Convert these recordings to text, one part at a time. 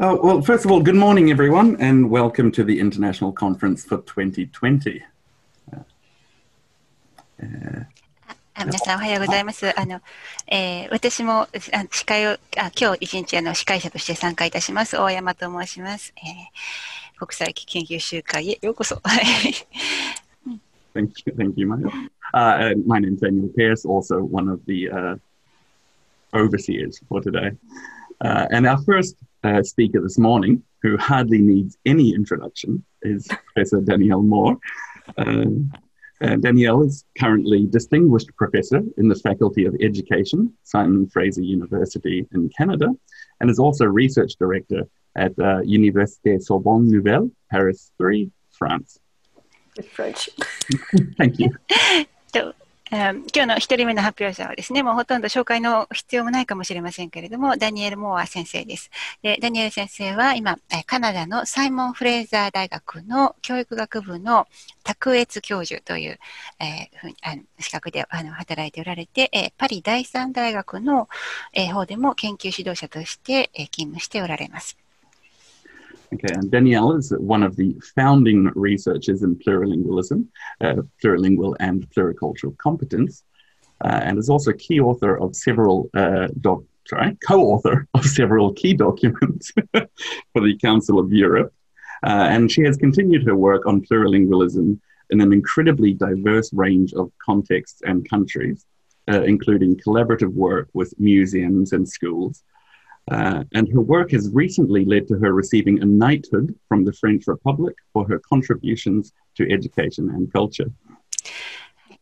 Well, first of all, good morning, everyone, and welcome to the International Conference for 2020. 皆さんおはようございます。私も司会を今日一日司会者として参加いたします。大山と申します。国際研究集会へようこそ。Thank you, Mayo. My name is Daniel Pearce, also one of the overseers for today. And our first speaker this morning, who hardly needs any introduction, is Professor Danièle MOORE. Danielle is currently Distinguished Professor in the Faculty of Education, Simon Fraser University in Canada, and is also Research Director at Université Sorbonne Nouvelle, Paris 3, France. French. Thank you. 今日の一人目の発表者はですね、もうほとんど紹介の必要もないかもしれませんけれども、ダニエル・モーア先生です。で、ダニエル先生は今、カナダのサイモン・フレーザー大学の教育学部の卓越教授という、資格で働いておられて、パリ第三大学の方でも研究指導者として勤務しておられます。Okay, and Danielle is one of the founding researchers in plurilingualism, plurilingual and pluricultural competence, and is also co-author of several key documents for the Council of Europe. And she has continued her work on plurilingualism in an incredibly diverse range of contexts and countries, including collaborative work with museums and schools. And her work has recently led to her receiving a knighthood from the French Republic for her contributions to education and culture.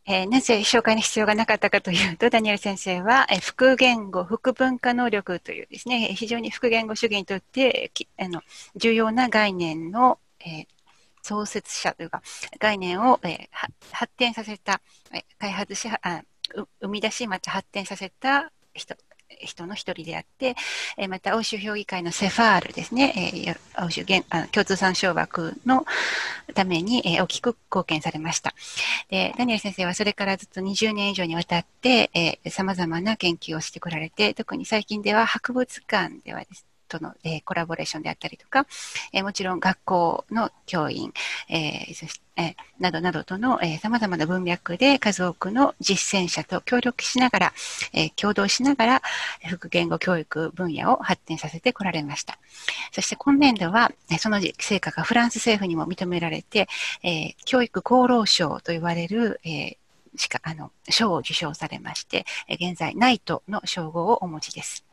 なぜ紹介に必要がなかったかというと、ダニエル先生は複言語、複文化能力というですね、非常に複言語主義にとって重要な概念の創設者というか、概念を発展させた、開発し、生み出し、また発展させた人の一人であって、また欧州評議会のCEFRですね、欧州共通参照枠のために大きく貢献されました。で、ダニエル先生はそれからずっと20年以上にわたって様々な研究をしてこられて、特に最近では博物館ではですとのコラボレーションであったりとか、もちろん学校の教員、そしてなどなどとの様々な文脈で数多くの実践者と協力しながら、共同しながら複言語教育分野を発展させてこられました。そして今年度はその成果がフランス政府にも認められて、教育功労賞と言われる賞を受賞されまして、現在ナイトの称号をお持ちです。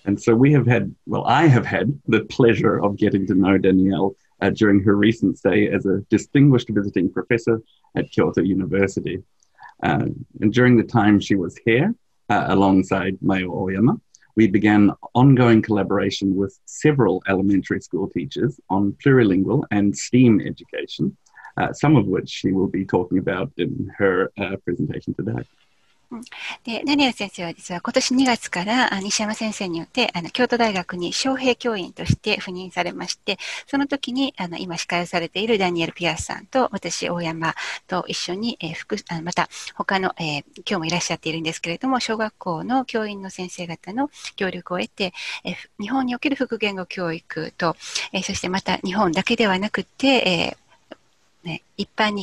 And so I have had the pleasure of getting to know Danielle during her recent stay as a distinguished visiting professor at Kyoto University. And during the time she was here, alongside Mayo Oyama, we began ongoing collaboration with several elementary school teachers on plurilingual and STEAM education, some of which she will be talking about in her presentation today. でダニエル先生は実は今年2月から西山先生によって京都大学に招聘教員として赴任されまして、その時に今司会をされているダニエル・ピアースさんと私大山と一緒にまた他の、今日もいらっしゃっているんですけれども、小学校の教員の先生方の協力を得て、日本における複言語教育と、そしてまた日本だけではなくて、一般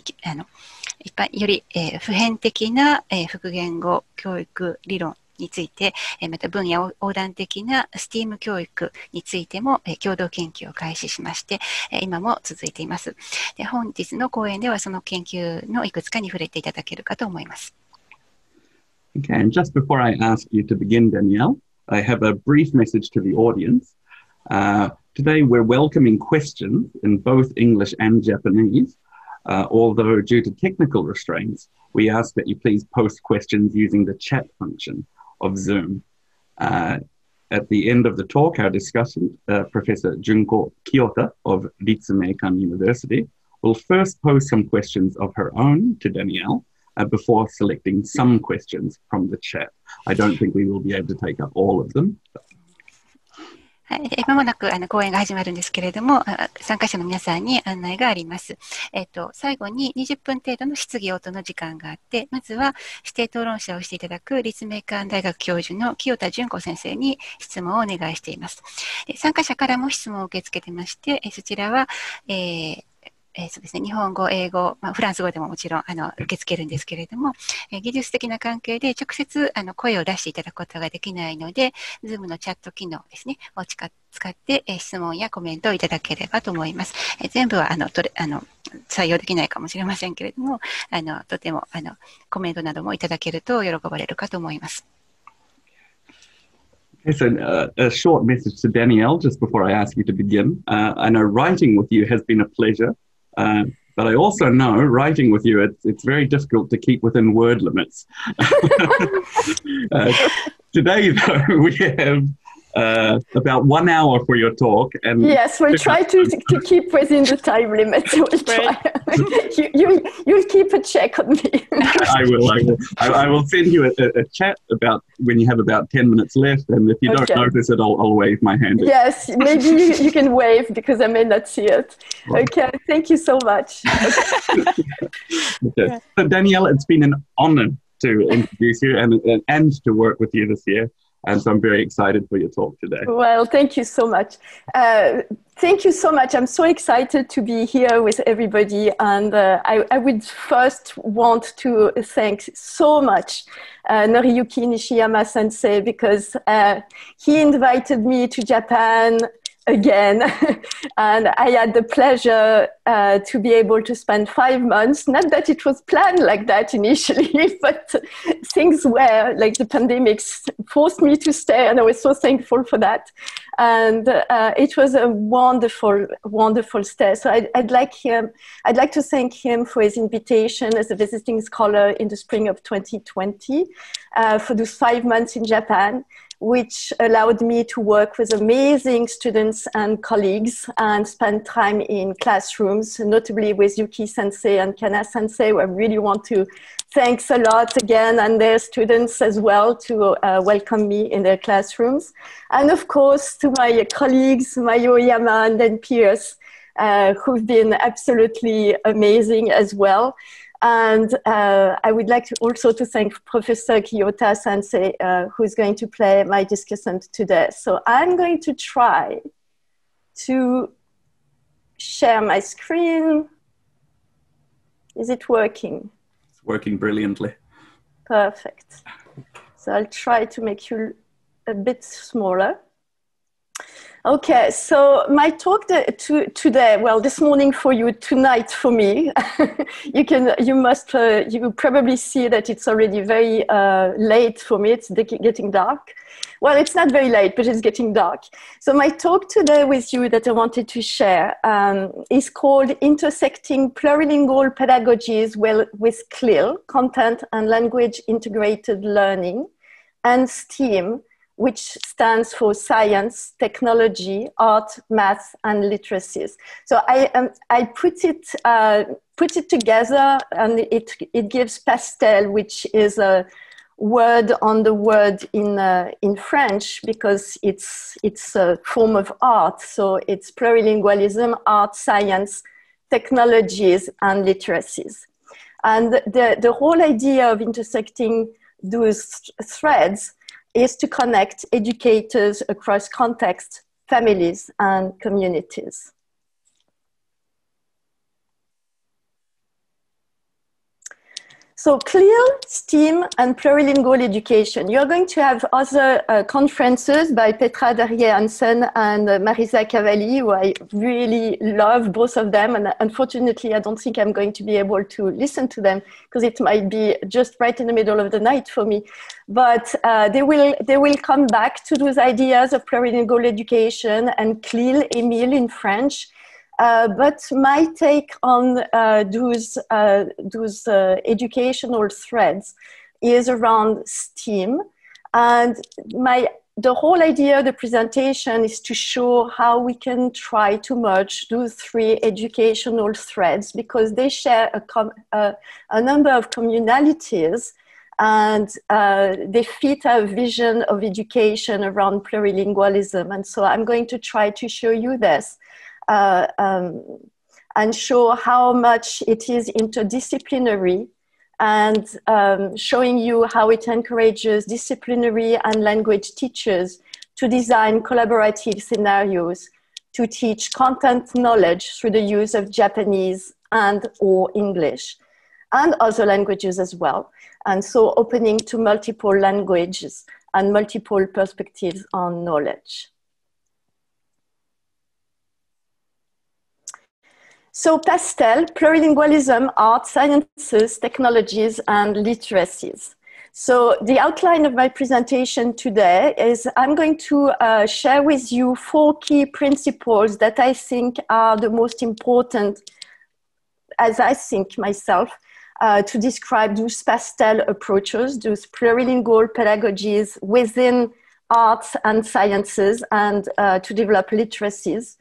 より、普遍的な、複言語教育理論について、また分野横断的な STEAM 教育についても、共同研究を開始しまして、今も続いています。で、本日の講演ではその研究のいくつかに触れていただけるかと思います。Okay, and just before I ask you to begin, Danielle, I have a brief message to the audience. Today we're welcoming questions in both English and Japanese. Although due to technical restraints, we ask that you please post questions using the chat function of Zoom. At the end of the talk, our discussant, Professor Junko KIYOTA of Ritsumeikan University, will first pose some questions of her own to Danielle before selecting some questions from the chat. I don't think we will be able to take up all of them. はい、まもなく講演が始まるんですけれども、参加者の皆さんに案内があります。最後に20分程度の質疑応答の時間があって、まずは指定討論者をしていただく立命館大学教授の清田淳子先生に質問をお願いしています。参加者からも質問を受け付けてまして、そちらは、そうですね、日本語、英語、フランス語でももちろん受け付けるんですけれども、技術的な関係で直接声を出していただくことができないので、Zoom のチャット機能ですね、を使って質問やコメントをいただければと思います。全部は採用できないかもしれませんけれども、とてもコメントなどもいただけると喜ばれるかと思います。Okay, so a short message to Danielle just before I ask you to begin. I know writing with you has been a pleasure. But I also know writing with you, it's very difficult to keep within word limits. Today, though, we have about 1 hour for your talk. And yes, we'll try to keep within the time limit. We'll try. You'll keep a check on me. I will send you a chat about when you have about 10 minutes left. And if you don't notice it, I'll wave my hand. Yes, maybe you can wave because I may not see it. Okay, thank you so much. Okay. So, Danielle, it's been an honor to introduce you and to work with you this year. And so I'm very excited for your talk today. Well, thank you so much. Thank you so much. I'm so excited to be here with everybody. And I would first want to thank so much Noriyuki Nishiyama-sensei because he invited me to Japan again. And I had the pleasure to be able to spend 5 months. Not that it was planned like that initially, but things were like the pandemic forced me to stay, and I was so thankful for that. And it was a wonderful, wonderful stay. So I'd like to thank him for his invitation as a visiting scholar in the spring of 2020 for those 5 months in Japan, which allowed me to work with amazing students and colleagues and spend time in classrooms, notably with Yuki Sensei and Kana Sensei, who I really want to thank a lot again, and their students as well to welcome me in their classrooms. And of course, to my colleagues, Mayo, Oyama, and then Pearce, who've been absolutely amazing as well. And I would like to also to thank Professor KIYOTA Sensei, who's going to play my discussant today. So I'm going to try to share my screen. Is it working? It's working brilliantly. Perfect. So I'll try to make you a bit smaller. Okay, so my talk today, well, this morning for you, tonight for me. You probably see that it's already very late for me. It's getting dark. Well, it's not very late, but it's getting dark. So my talk today with you that I wanted to share is called Intersecting Plurilingual Pedagogies with CLIL, Content and Language Integrated Learning, and STEAM, which stands for science, technology, art, math, and literacies. So I put it together, and it gives pastel, which is a word on the word in French because it's a form of art. So it's plurilingualism, art, science, technologies, and literacies. And the whole idea of intersecting those threads is to connect educators across contexts, families, and communities. So CLIL, STEAM, and plurilingual education. You're going to have other conferences by Petra Darrier-Hansen and Marisa Cavalli, who I really love, both of them. And unfortunately, I don't think I'm going to be able to listen to them because it might be just right in the middle of the night for me. But they will come back to those ideas of plurilingual education and CLIL, Émile in French. But my take on those educational threads is around STEAM. And the whole idea of the presentation is to show how we can try to merge those three educational threads because they share a number of communalities and they fit our vision of education around plurilingualism. And so I'm going to try to show you this and show how much it is interdisciplinary, and showing you how it encourages disciplinary and language teachers to design collaborative scenarios to teach content knowledge through the use of Japanese and or English and other languages as well. And so opening to multiple languages and multiple perspectives on knowledge. So PASTEL, plurilingualism, art, sciences, technologies, and literacies. So the outline of my presentation today is I'm going to share with you 4 key principles that I think are the most important, as I think myself, to describe those PASTEL approaches, those plurilingual pedagogies within arts and sciences, and to develop literacies.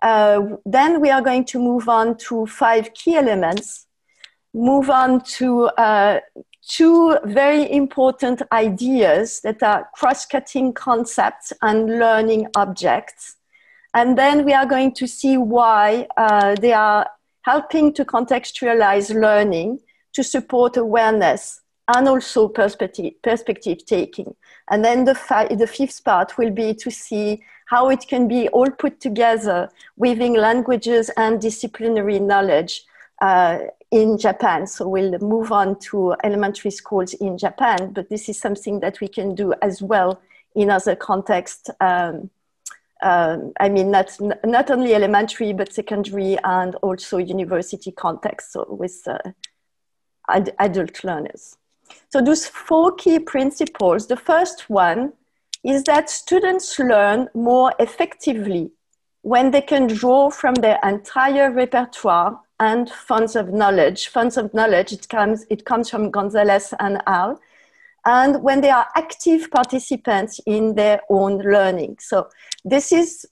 Then we are going to move on to 5 key elements, move on to 2 very important ideas that are cross-cutting concepts and learning objects. And then we are going to see why they are helping to contextualize learning to support awareness and also perspective taking. And then the 5th part will be to see how it can be all put together, weaving languages and disciplinary knowledge in Japan. So we'll move on to elementary schools in Japan, but this is something that we can do as well in other contexts. I mean, not only elementary, but secondary and also university context, so with adult learners. So those 4 key principles, the first one is that students learn more effectively when they can draw from their entire repertoire and funds of knowledge. Funds of knowledge, it comes from Gonzalez and al. And when they are active participants in their own learning. So this is,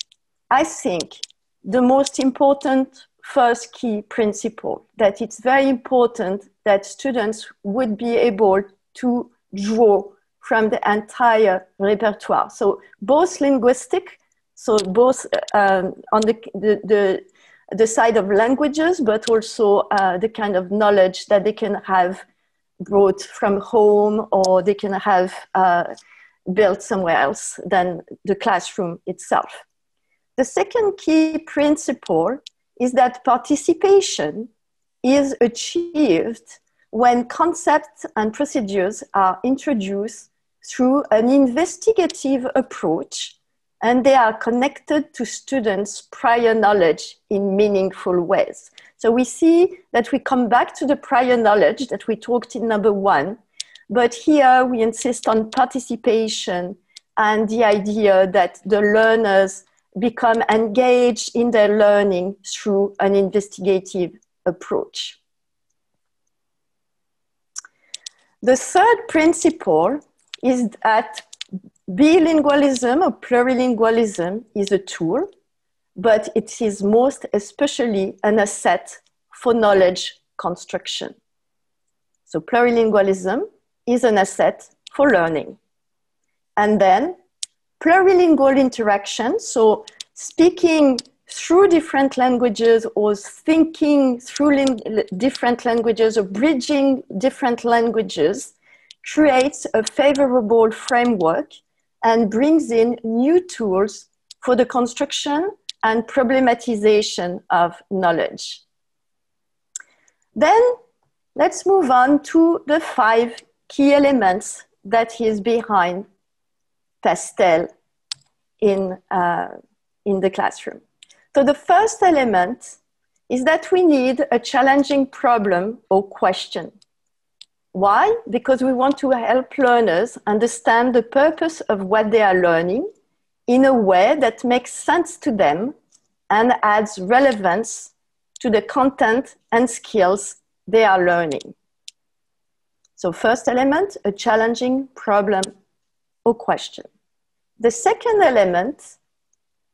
I think, the most important first key principle, that it's very important that students would be able to draw from the entire repertoire. So both linguistic, so both on the side of languages, but also the kind of knowledge that they can have brought from home, or they can have built somewhere else than the classroom itself. The second key principle is that participation is achieved when concepts and procedures are introduced through an investigative approach, and they are connected to students' prior knowledge in meaningful ways. So we see that we come back to the prior knowledge that we talked in number 1, but here we insist on participation and the idea that the learners become engaged in their learning through an investigative approach. The third principle is that bilingualism or plurilingualism is a tool, but it is most especially an asset for knowledge construction. So plurilingualism is an asset for learning. And then plurilingual interaction, so speaking through different languages or thinking through different languages or bridging different languages, creates a favorable framework and brings in new tools for the construction and problematization of knowledge. Then let's move on to the 5 key elements that is behind PASTEL in the classroom. So the first element is that we need a challenging problem or question. Why? Because we want to help learners understand the purpose of what they are learning in a way that makes sense to them and adds relevance to the content and skills they are learning. So first element, a challenging problem or question. The second element,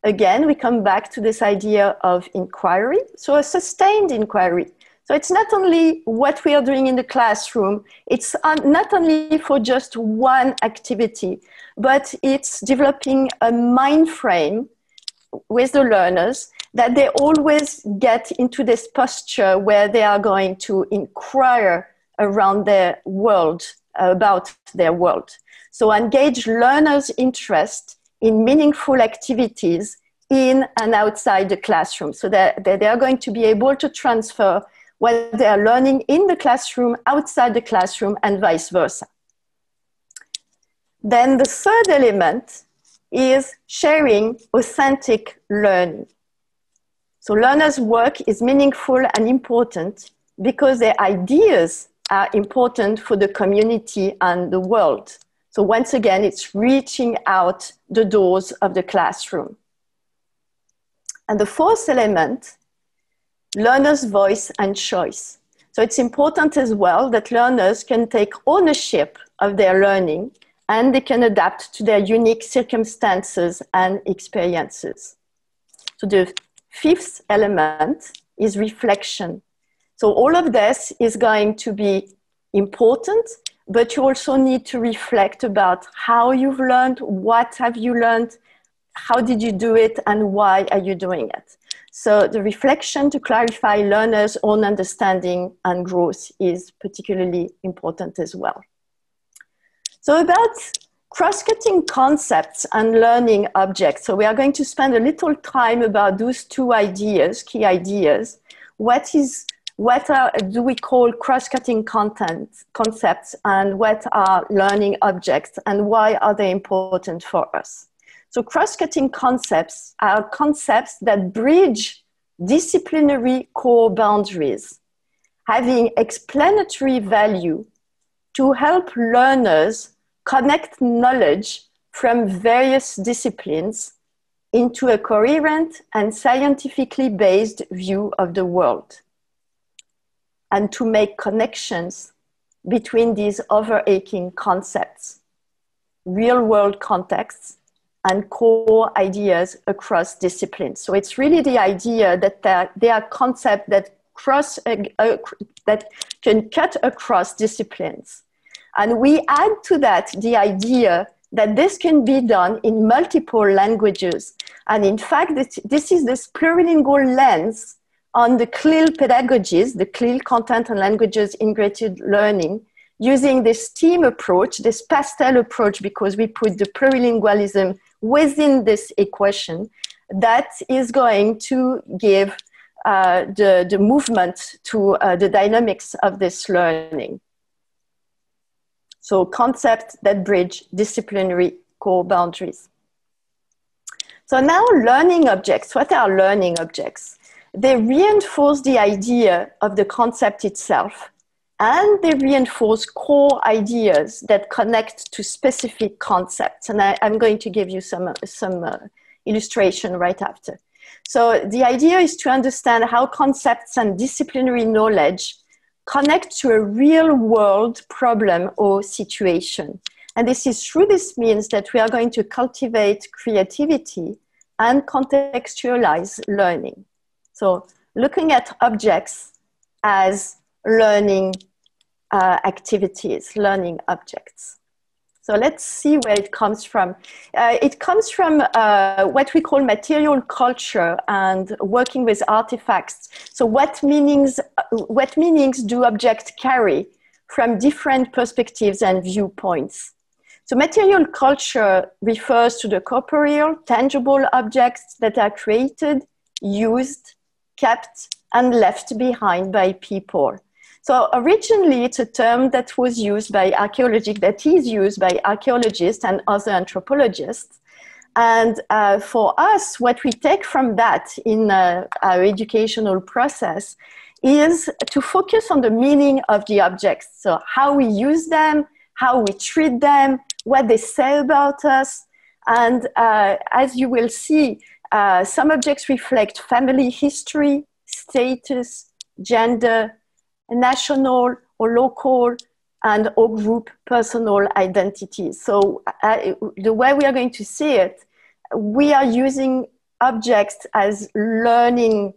again, we come back to this idea of inquiry. So a sustained inquiry. So it's not only what we are doing in the classroom, it's not only for just one activity, but it's developing a mind frame with the learners that they always get into this posture where they are going to inquire around their world, about their world. So engage learners' interest in meaningful activities in and outside the classroom, so that they are going to be able to transfer what they are learning in the classroom outside the classroom and vice versa. Then the third element is sharing authentic learning. So learners' work is meaningful and important because their ideas are important for the community and the world. So once again, it's reaching out the doors of the classroom. And the fourth element, learners' voice and choice. So it's important as well that learners can take ownership of their learning and they can adapt to their unique circumstances and experiences. So the fifth element is reflection. So all of this is going to be important, but you also need to reflect about how you've learned, what have you learned, how did you do it, and why are you doing it? So the reflection to clarify learners' own understanding and growth is particularly important as well. So about cross-cutting concepts and learning objects. So we are going to spend a little time about those two ideas, key ideas. What do we call cross-cutting concepts, and what are learning objects, and why are they important for us? So cross-cutting concepts are concepts that bridge disciplinary core boundaries, having explanatory value to help learners connect knowledge from various disciplines into a coherent and scientifically based view of the world, and to make connections between these overarching concepts, real-world contexts, and core ideas across disciplines. So it's really the idea that they are concepts that that can cut across disciplines. And we add to that the idea that this can be done in multiple languages. And in fact, this is this plurilingual lens on the CLIL pedagogies, the CLIL content and languages integrated learning, using this STEAM approach, this pastel approach, because we put the plurilingualism within this equation, that is going to give the movement to the dynamics of this learning. So concepts that bridge disciplinary core boundaries. So now learning objects. What are learning objects? They reinforce the idea of the concept itself, and they reinforce core ideas that connect to specific concepts. And I'm going to give you some illustration right after. So the idea is to understand how concepts and disciplinary knowledge connect to a real world problem or situation. And this is through this means that we are going to cultivate creativity and contextualize learning. So looking at objects as learning activities, learning objects. So let's see where it comes from. It comes from what we call material culture and working with artifacts. So what meanings do objects carry from different perspectives and viewpoints? So material culture refers to the corporeal, tangible objects that are created, used, kept, and left behind by people. So originally, it's a term that was used by archaeologists and other anthropologists. And for us, what we take from that in our educational process is to focus on the meaning of the objects. So how we use them, how we treat them, what they say about us. And as you will see, some objects reflect family history, status, gender, national or local, and or group personal identities. So the way we are going to see it, we are using objects as learning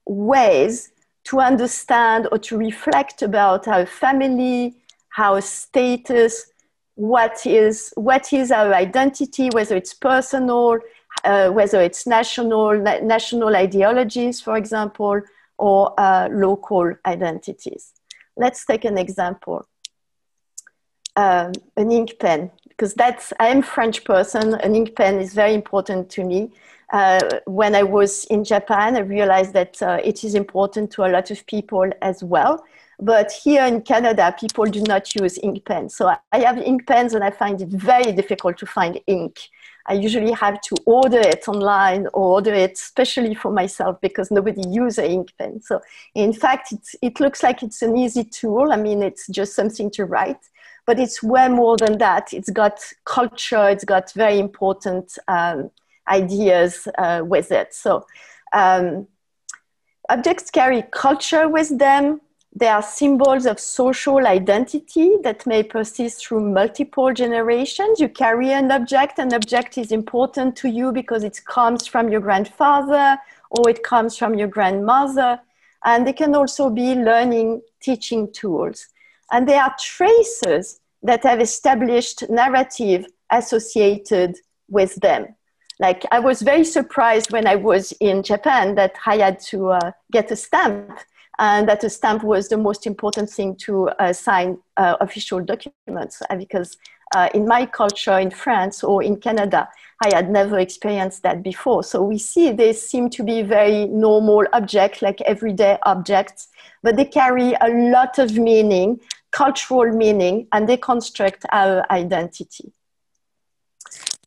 ways to understand or to reflect about our family, our status, what is our identity, whether it's personal, whether it's national ideologies, for example, or local identities. Let's take an example. An ink pen, because I'm a French person, an ink pen is very important to me. When I was in Japan, I realized that it is important to a lot of people as well. But here in Canada, people do not use ink pens. So I have ink pens and I find it very difficult to find ink. I usually have to order it online or order it especially for myself because nobody uses an ink pen. So in fact, it looks like it's an easy tool. I mean, it's just something to write, but it's way more than that. It's got culture, it's got very important ideas with it. So objects carry culture with them. They are symbols of social identity that may persist through multiple generations. You carry an object is important to you because it comes from your grandfather or it comes from your grandmother. And they can also be learning, teaching tools. And they are traces that have established narrative associated with them. Like I was very surprised when I was in Japan that I had to get a stamp, and that a stamp was the most important thing to sign official documents, because in my culture in France or in Canada, I had never experienced that before. So we see they seem to be very normal objects, like everyday objects, but they carry a lot of meaning, cultural meaning, and they construct our identity.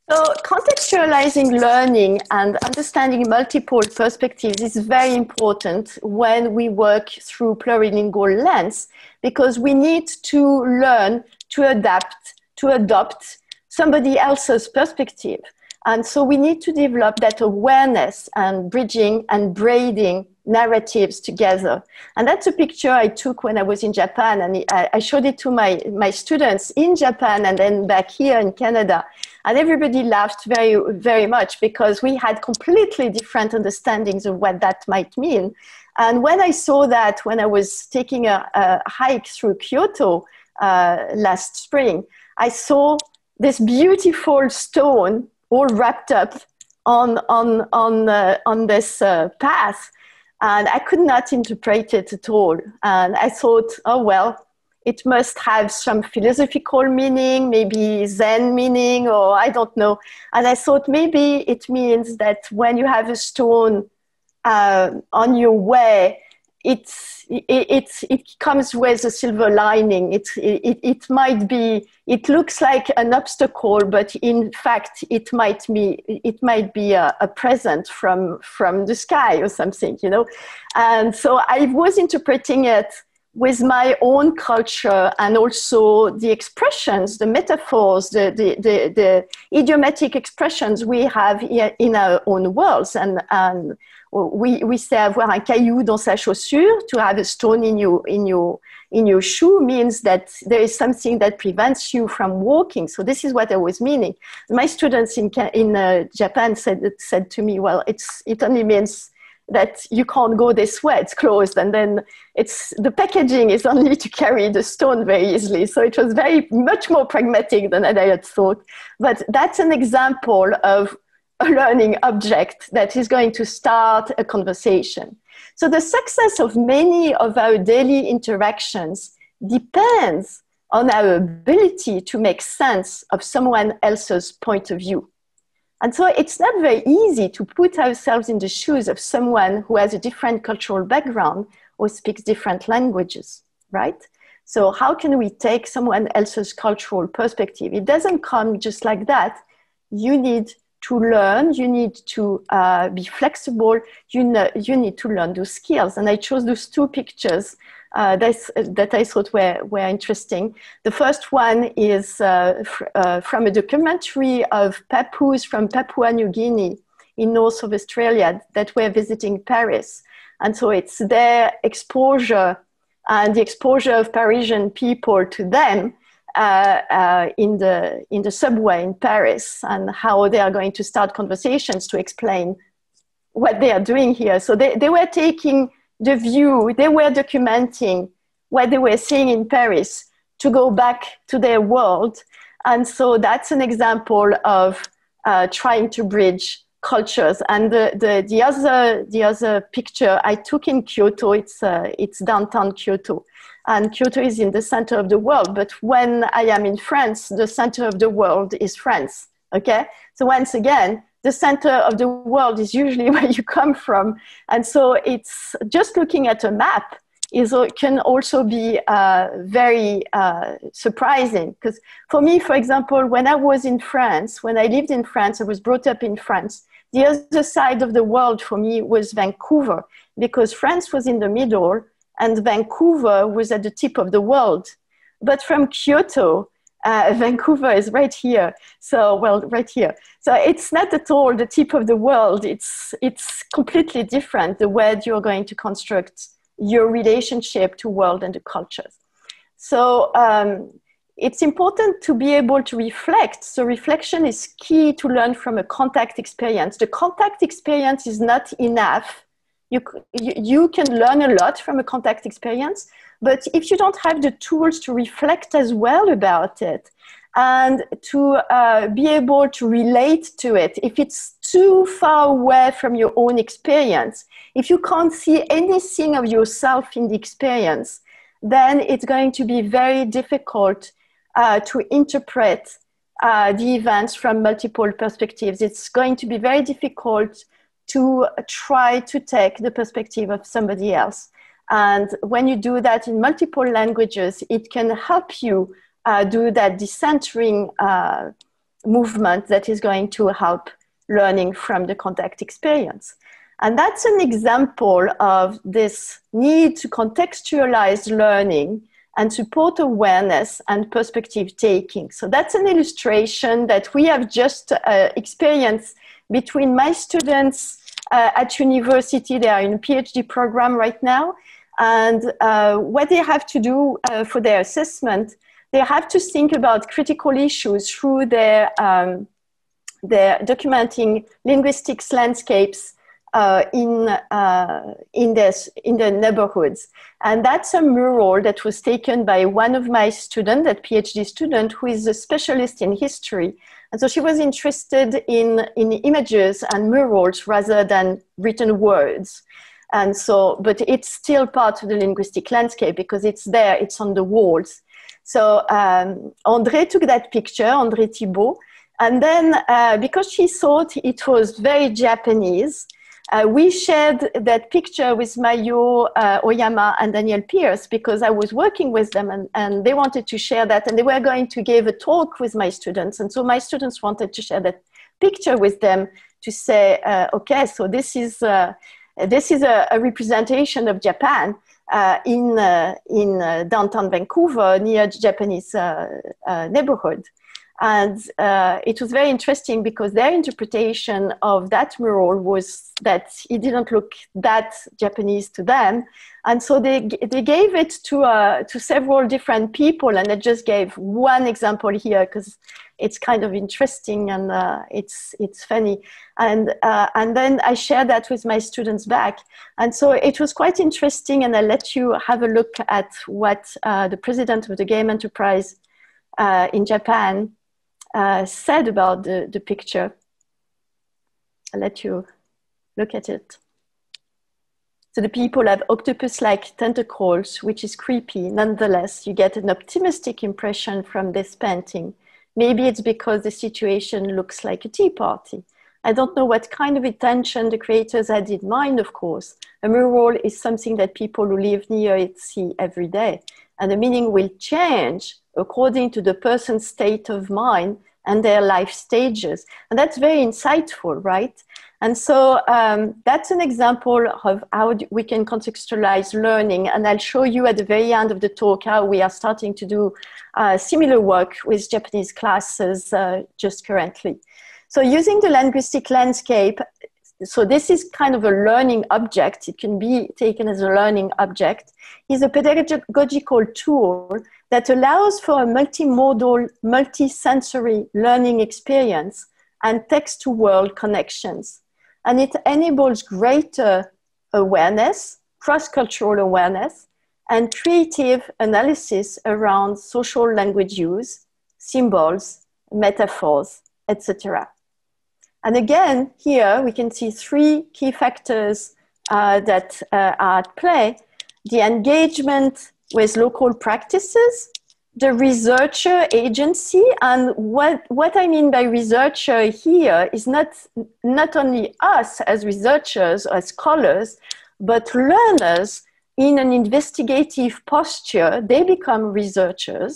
So contextualizing learning and understanding multiple perspectives is very important when we work through plurilingual lens, because we need to learn to adopt somebody else's perspective. And so we need to develop that awareness and bridging and braiding narratives together. And that's a picture I took when I was in Japan, and I showed it to my students in Japan and then back here in Canada. And everybody laughed very, very much because we had completely different understandings of what that might mean. And when I saw that, when I was taking a hike through Kyoto last spring, I saw this beautiful stone all wrapped up on this path. And I could not interpret it at all. And I thought, oh, well, it must have some philosophical meaning, maybe Zen meaning, or I don't know. And I thought maybe it means that when you have a stone on your way, it comes with a silver lining. It might be, it looks like an obstacle, but in fact, it might be a present from the sky or something, you know. And so I was interpreting it with my own culture and also the expressions, the metaphors, the idiomatic expressions we have in our own worlds. And we say avoir un caillou dans sa chaussure, to have a stone in your shoe means that there is something that prevents you from walking. So this is what I was meaning. My students in Japan said to me, well, it only means that you can't go this way, it's closed, and then the packaging is only to carry the stone very easily. So it was very much more pragmatic than I had thought. But that's an example of a learning object that is going to start a conversation. So the success of many of our daily interactions depends on our ability to make sense of someone else's point of view. And so it's not very easy to put ourselves in the shoes of someone who has a different cultural background or speaks different languages, right? So how can we take someone else's cultural perspective? It doesn't come just like that. You need to learn, you need to be flexible, you need to learn those skills. And I chose those two pictures that I thought were interesting. The first one is from a documentary of Papoos from Papua New Guinea in north of Australia that were visiting Paris. And so it's their exposure and the exposure of Parisian people to them in the subway in Paris, and how they are going to start conversations to explain what they are doing here. So they were taking the view, they were documenting what they were seeing in Paris to go back to their world. And so that's an example of trying to bridge cultures. And the other picture I took in Kyoto, it's downtown Kyoto. And Kyoto is in the center of the world. But when I am in France, the center of the world is France, okay? So once again, the center of the world is usually where you come from. And so it's just looking at a map can also be very surprising. Because for me, for example, when I was in France, when I lived in France, I was brought up in France. The other side of the world for me was Vancouver, because France was in the middle and Vancouver was at the tip of the world. But from Kyoto, Vancouver is right here. So, well, right here. So it's not at all the tip of the world. It's completely different, the way you're going to construct your relationship to world and the cultures. So it's important to be able to reflect. So reflection is key to learn from a contact experience. The contact experience is not enough. You can learn a lot from a contact experience, but if you don't have the tools to reflect as well about it and to be able to relate to it, if it's too far away from your own experience, if you can't see anything of yourself in the experience, then it's going to be very difficult to interpret the events from multiple perspectives. It's going to be very difficult to try to take the perspective of somebody else. And when you do that in multiple languages, it can help you do that decentering movement that is going to help learning from the contact experience. And that's an example of this need to contextualize learning and support awareness and perspective taking. So that's an illustration that we have just experienced between my students at university. They are in a PhD program right now. And what they have to do for their assessment, they have to think about critical issues through their documenting linguistics landscapes in their neighborhoods. And that's a mural that was taken by one of my students, that PhD student, who is a specialist in history. And so she was interested in images and murals rather than written words. And so, but it's still part of the linguistic landscape because it's there, it's on the walls. So André took that picture, André Thibault, and then because she thought it was very Japanese, we shared that picture with Mayo, OYAMA, and Daniel Pearce because I was working with them and they wanted to share that, and they were going to give a talk with my students. And so my students wanted to share that picture with them to say, okay, so this is a representation of Japan in downtown Vancouver near Japanese neighborhood. And it was very interesting because their interpretation of that mural was that it didn't look that Japanese to them. And so they gave it to several different people. And I just gave one example here because it's kind of interesting and it's funny. And then I shared that with my students back. And so it was quite interesting. And I'll let you have a look at what the president of the game enterprise in Japan said about the picture. I'll let you look at it. So the people have octopus-like tentacles, which is creepy. Nonetheless, you get an optimistic impression from this painting. Maybe it's because the situation looks like a tea party. I don't know what kind of intention the creators had in mind, of course. A mural is something that people who live near it see every day. And the meaning will change according to the person's state of mind and their life stages. And that's very insightful, right? And so that's an example of how we can contextualize learning. And I'll show you at the very end of the talk how we are starting to do similar work with Japanese classes just currently. So using the linguistic landscape, so this is kind of a learning object. It can be taken as a learning object. Is a pedagogical tool that allows for a multimodal, multisensory learning experience and text-to-world connections. And it enables greater awareness, cross-cultural awareness, and creative analysis around social language use, symbols, metaphors, etc. And again, here we can see three key factors that are at play: the engagement with local practices, the researcher agency, and what I mean by researcher here is not only us as researchers or scholars, but learners in an investigative posture, they become researchers,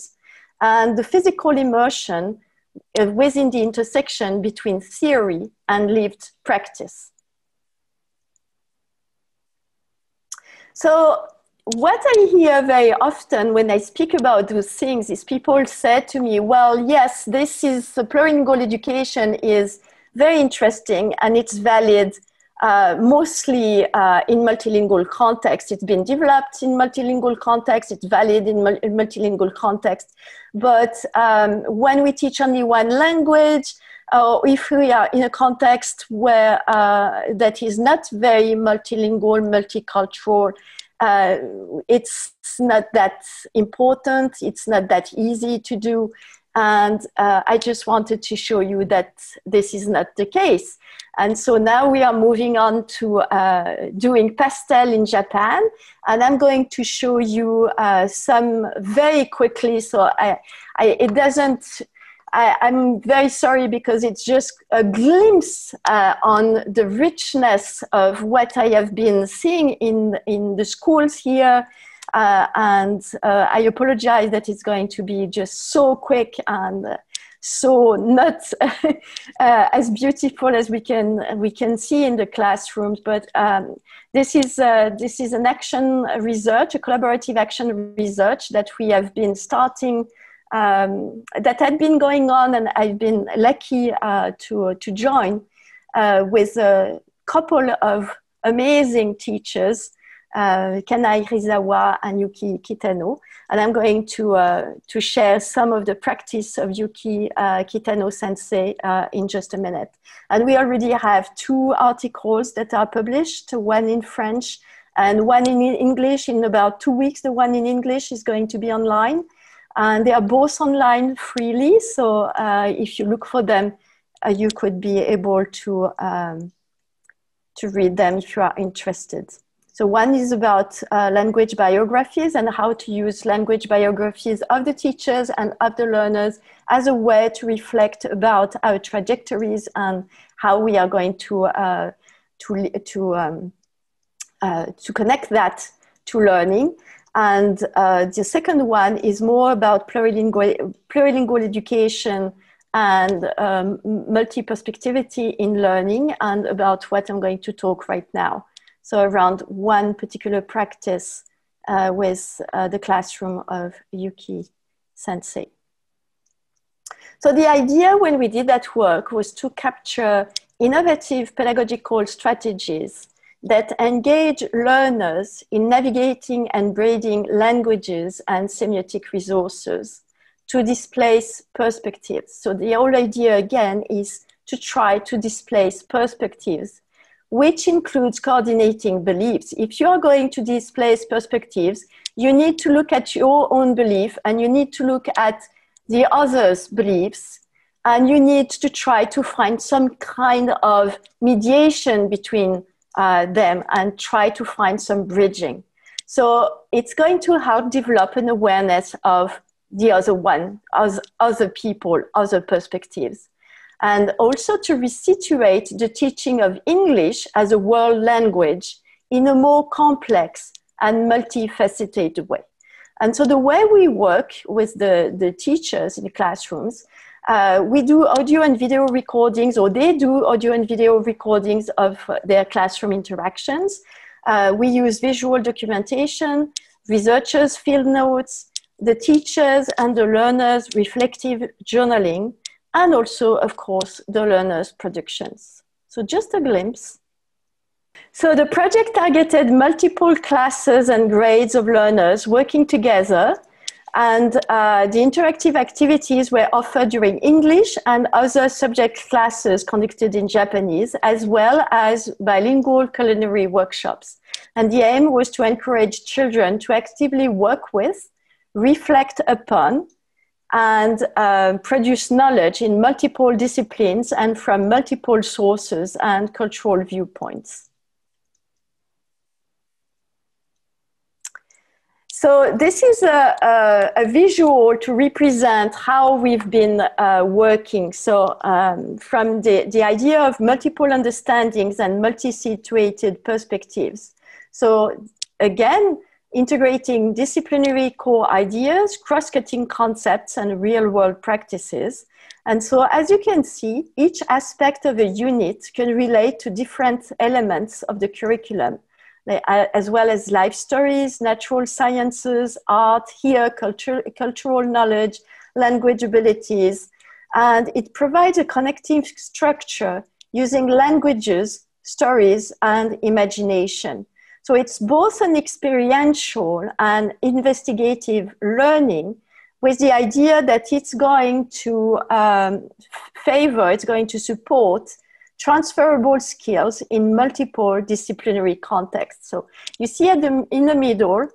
and the physical immersion within the intersection between theory and lived practice. So what I hear very often when I speak about those things is people say to me, well, yes, this is plurilingual education is very interesting and it's valid mostly in multilingual context. It's been developed in multilingual context. It's valid in multilingual context. But when we teach only one language, or if we are in a context where that is not very multilingual, multicultural, it's not that important. It's not that easy to do. And I just wanted to show you that this is not the case. And so now we are moving on to doing pastel in Japan. And I'm going to show you some very quickly. So I'm very sorry because it's just a glimpse on the richness of what I have been seeing in the schools here. And I apologize that it's going to be just so quick and so not as beautiful as we can see in the classrooms. But this is an action research, a collaborative action research that we have been starting, that had been going on, and I've been lucky to join with a couple of amazing teachers, Kanai Rizawa and Yuki Kitano, and I'm going to share some of the practice of Yuki Kitano sensei in just a minute. And we already have 2 articles that are published, one in French and one in English. In about 2 weeks, the one in English is going to be online, and they are both online freely. So if you look for them, you could be able to read them if you are interested. So one is about language biographies and how to use language biographies of the teachers and of the learners as a way to reflect about our trajectories and how we are going to connect that to learning. And the second one is more about plurilingual education and multi-perspectivity in learning, and about what I'm going to talk right now. So around one particular practice with the classroom of Yuki Sensei. So the idea when we did that work was to capture innovative pedagogical strategies that engage learners in navigating and braiding languages and semiotic resources to displace perspectives. So the whole idea again is to try to displace perspectives, which includes coordinating beliefs. If you are going to displace perspectives, you need to look at your own belief, and you need to look at the other's beliefs, and you need to try to find some kind of mediation between them and try to find some bridging. So it's going to help develop an awareness of the other one, other people, other perspectives. And also to resituate the teaching of English as a world language in a more complex and multifaceted way. And so the way we work with the teachers in the classrooms, we do audio and video recordings, or they do audio and video recordings of their classroom interactions. We use visual documentation, researchers' field notes, the teachers and the learners' reflective journaling, and also, of course, the learners' productions. So just a glimpse. So the project targeted multiple classes and grades of learners working together And the interactive activities were offered during English and other subject classes conducted in Japanese, as well as bilingual culinary workshops. And the aim was to encourage children to actively work with, reflect upon, and produce knowledge in multiple disciplines and from multiple sources and cultural viewpoints. So this is a visual to represent how we've been working. So from the idea of multiple understandings and multi-situated perspectives. So again, integrating disciplinary core ideas, cross-cutting concepts, and real-world practices. And so as you can see, each aspect of a unit can relate to different elements of the curriculum, as well as life stories, natural sciences, art, cultural knowledge, language abilities. And it provides a connective structure using languages, stories, and imagination. So it's both an experiential and investigative learning with the idea that it's going to it's going to support transferable skills in multiple disciplinary contexts. So you see in the middle,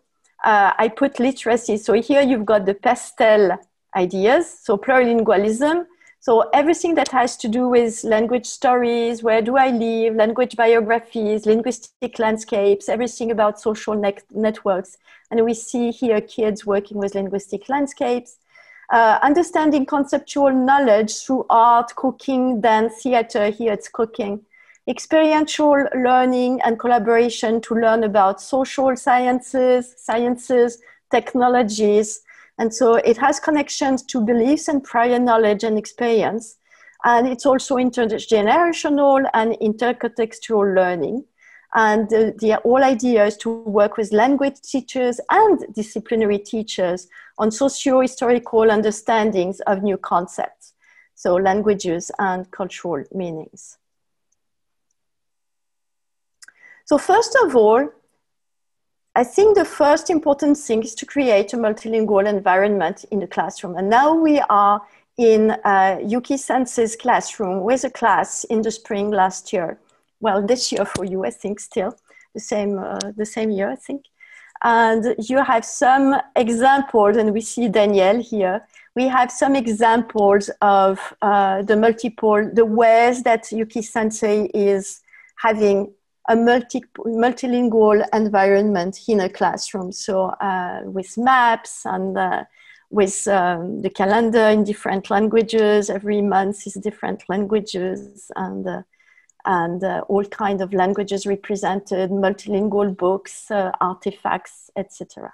I put literacy. So here you've got the pastel ideas, so plurilingualism. So everything that has to do with language stories, where do I live, language biographies, linguistic landscapes, everything about social networks. And we see here kids working with linguistic landscapes. Understanding conceptual knowledge through art, cooking, dance, theater, here it's cooking. Experiential learning and collaboration to learn about social sciences, technologies. And so it has connections to beliefs and prior knowledge and experience. And it's also intergenerational and intercontextual learning. And the whole idea is to work with language teachers and disciplinary teachers on socio-historical understandings of new concepts, so languages and cultural meanings. So first of all, I think the first important thing is to create a multilingual environment in the classroom. And now we are in Yuki-sensei's classroom with a class in the spring last year. Well, this year for you, I think, still the same year, I think. And you have some examples, and we see Daniel here. We have some examples of the ways that Yuki-sensei is having a multilingual environment in a classroom. So with maps and with the calendar in different languages, every month is different languages, and all kinds of languages represented, multilingual books, artifacts, etc.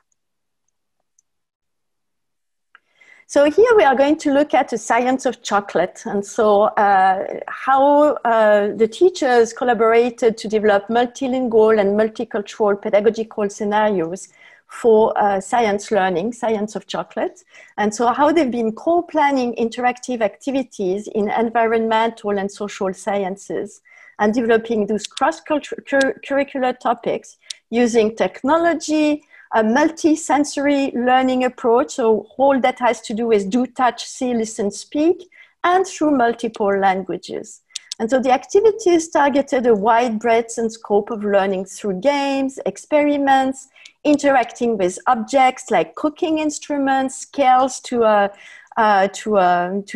So here we are going to look at the science of chocolate. And so how the teachers collaborated to develop multilingual and multicultural pedagogical scenarios for science learning, science of chocolate. And so how they've been co-planning interactive activities in environmental and social sciences, and developing those cross-curricular topics using technology, a multi-sensory learning approach, so all that has to do with do, touch, see, listen, speak, and through multiple languages. And so the activities targeted a wide breadth and scope of learning through games, experiments, interacting with objects like cooking instruments, scales to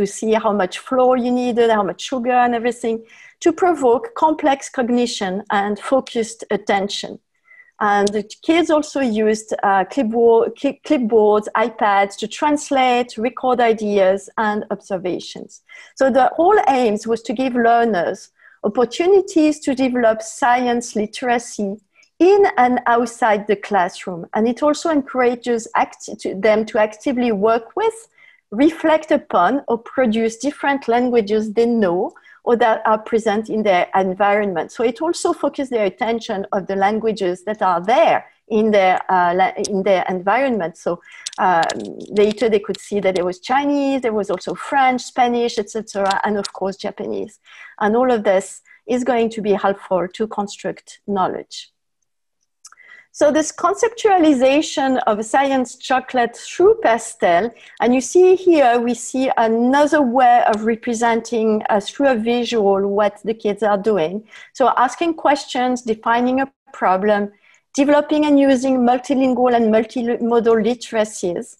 see how much flour you needed, how much sugar and everything, to provoke complex cognition and focused attention. And the kids also used clipboards, iPads to translate, record ideas and observations. So the whole aims was to give learners opportunities to develop science literacy in and outside the classroom. And it also encourages them to actively work with, reflect upon, or produce different languages they know or that are present in their environment. So it also focuses their attention of the languages that are there in their environment. So later they could see that there was Chinese, there was also French, Spanish, etc., and of course Japanese. And all of this is going to be helpful to construct knowledge. So this conceptualization of science chocolate through pastel, and you see here, we see another way of representing through a visual what the kids are doing. So asking questions, defining a problem, developing and using multilingual and multimodal literacies,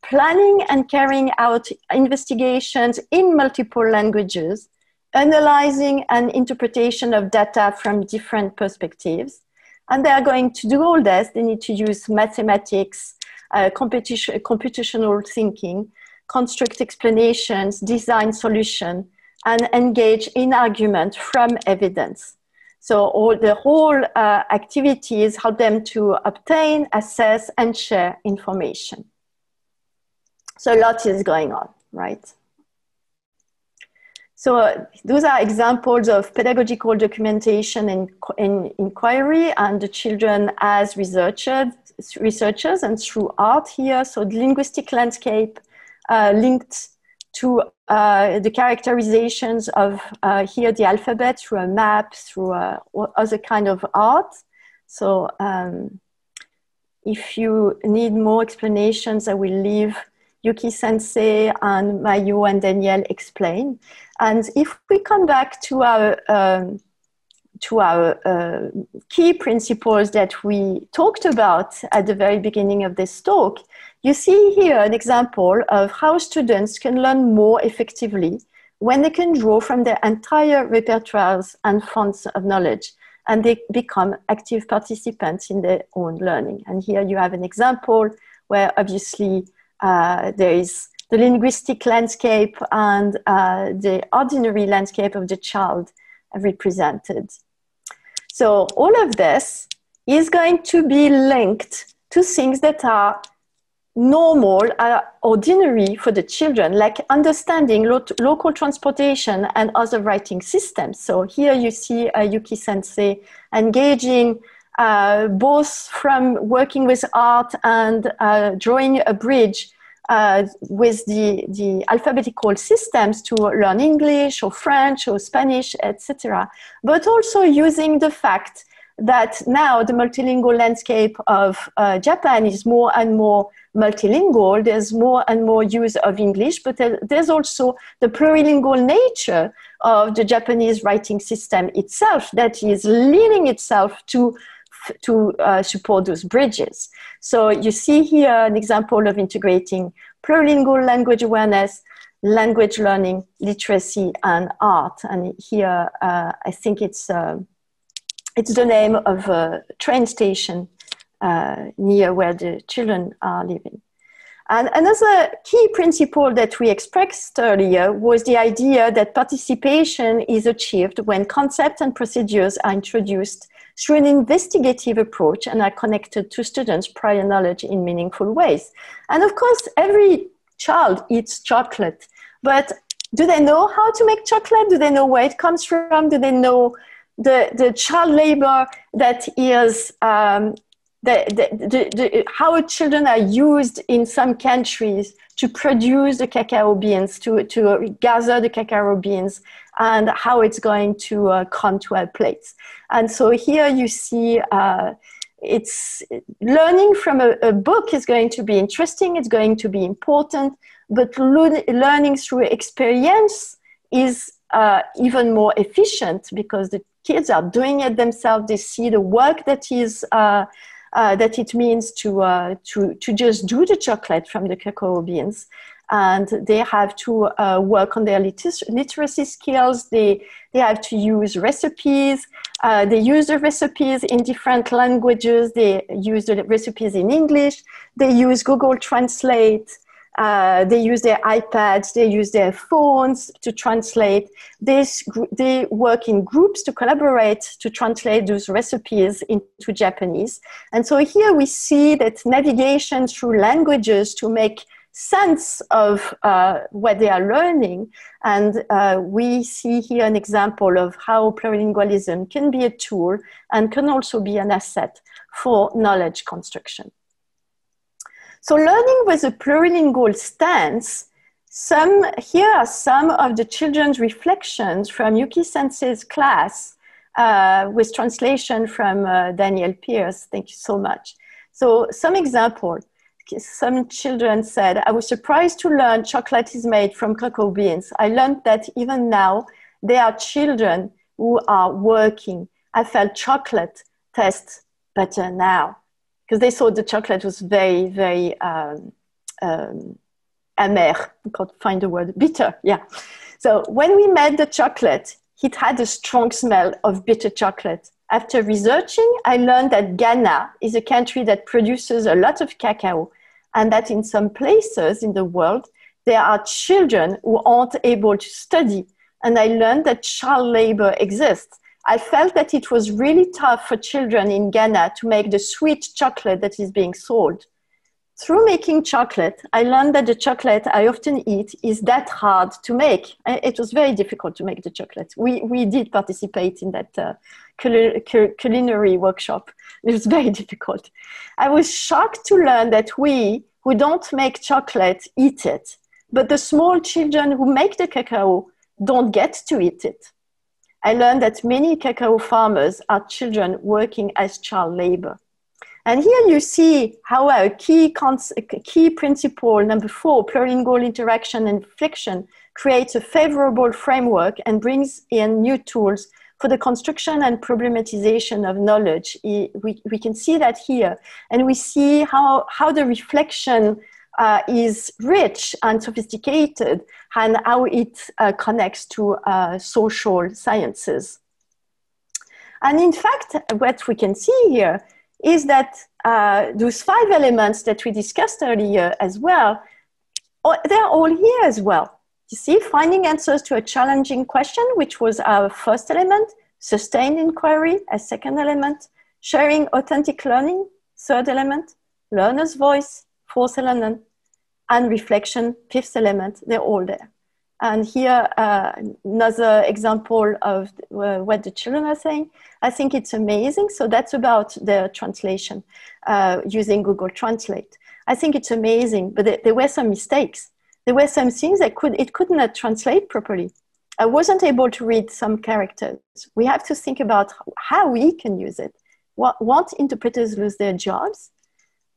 planning and carrying out investigations in multiple languages, analyzing and interpretation of data from different perspectives. And they are going to do all this. They need to use mathematics, computational thinking, construct explanations, design solution, and engage in argument from evidence. So the whole activities help them to obtain, assess, and share information. So a lot is going on, right? So those are examples of pedagogical documentation and inquiry, and the children as researchers and through art here. So the linguistic landscape linked to the characterizations of here the alphabet through a map, through other kind of art. So if you need more explanations, I will leave Yuki-sensei and Mayo and Daniel explain. And if we come back to our key principles that we talked about at the very beginning of this talk, you see here an example of how students can learn more effectively when they can draw from their entire repertoires and fonts of knowledge, and they become active participants in their own learning. And here you have an example where obviously there is the linguistic landscape and the ordinary landscape of the child represented. So all of this is going to be linked to things that are normal, ordinary for the children, like understanding local transportation and other writing systems. So here you see Yuki-sensei engaging both from working with art and drawing a bridge with the alphabetical systems to learn English or French or Spanish, etc. But also using the fact that now the multilingual landscape of Japan is more and more multilingual. There's more and more use of English, but there's also the plurilingual nature of the Japanese writing system itself that is leading itself to support those bridges. So you see here an example of integrating plurilingual language awareness, language learning, literacy, and art. And here I think it's the name of a train station near where the children are living. And another key principle that we expressed earlier was the idea that participation is achieved when concepts and procedures are introduced through an investigative approach and are connected to students' prior knowledge in meaningful ways. And of course, every child eats chocolate, but do they know how to make chocolate? Do they know where it comes from? Do they know the child labor that is, how children are used in some countries to produce the cacao beans, to gather the cacao beans, and how it's going to come to our plates. And so here you see it's learning from a book is going to be interesting, it's going to be important, but learning through experience is even more efficient because the kids are doing it themselves. They see the work that is that it means to just do the chocolate from the cacao beans, and they have to work on their literacy skills. They have to use recipes. They use the recipes in different languages. They use the recipes in English. They use Google Translate. They use their iPads, they use their phones to translate. They work in groups to collaborate to translate those recipes into Japanese. And so here we see that navigation through languages to make sense of what they are learning. And we see here an example of how plurilingualism can be a tool and can also be an asset for knowledge construction. So learning with a plurilingual stance, here are some of the children's reflections from Yuki-sensei's class with translation from Daniel Pearce. Thank you so much. So some example, some children said, I was surprised to learn chocolate is made from cocoa beans. I learned that even now, there are children who are working. I felt chocolate tastes better now, because they thought the chocolate was very, very amer. I can't find the word, bitter, yeah. So when we made the chocolate, it had a strong smell of bitter chocolate. After researching, I learned that Ghana is a country that produces a lot of cacao, and that in some places in the world, there are children who aren't able to study. And I learned that child labor exists. I felt that it was really tough for children in Ghana to make the sweet chocolate that is being sold. Through making chocolate, I learned that the chocolate I often eat is that hard to make. It was very difficult to make the chocolate. We did participate in that culinary workshop. It was very difficult. I was shocked to learn that we, who don't make chocolate, eat it. But the small children who make the cacao don't get to eat it. I learned that many cacao farmers are children working as child labor. And here you see how a key principle, number 4, plurilingual interaction and reflection, creates a favorable framework and brings in new tools for the construction and problematization of knowledge. We can see that here. And we see how the reflection is rich and sophisticated, and how it connects to social sciences. And in fact, what we can see here is that those 5 elements that we discussed earlier as well, they're all here as well. You see, finding answers to a challenging question, which was our first element, sustained inquiry as second element, sharing authentic learning, third element, learner's voice, fourth element, and reflection, fifth element, they're all there. And here, another example of what the children are saying. I think it's amazing. So that's about the translation using Google Translate. I think it's amazing, but there were some mistakes. There were some things that it could not translate properly. I wasn't able to read some characters. We have to think about how we can use it. Won't interpreters lose their jobs?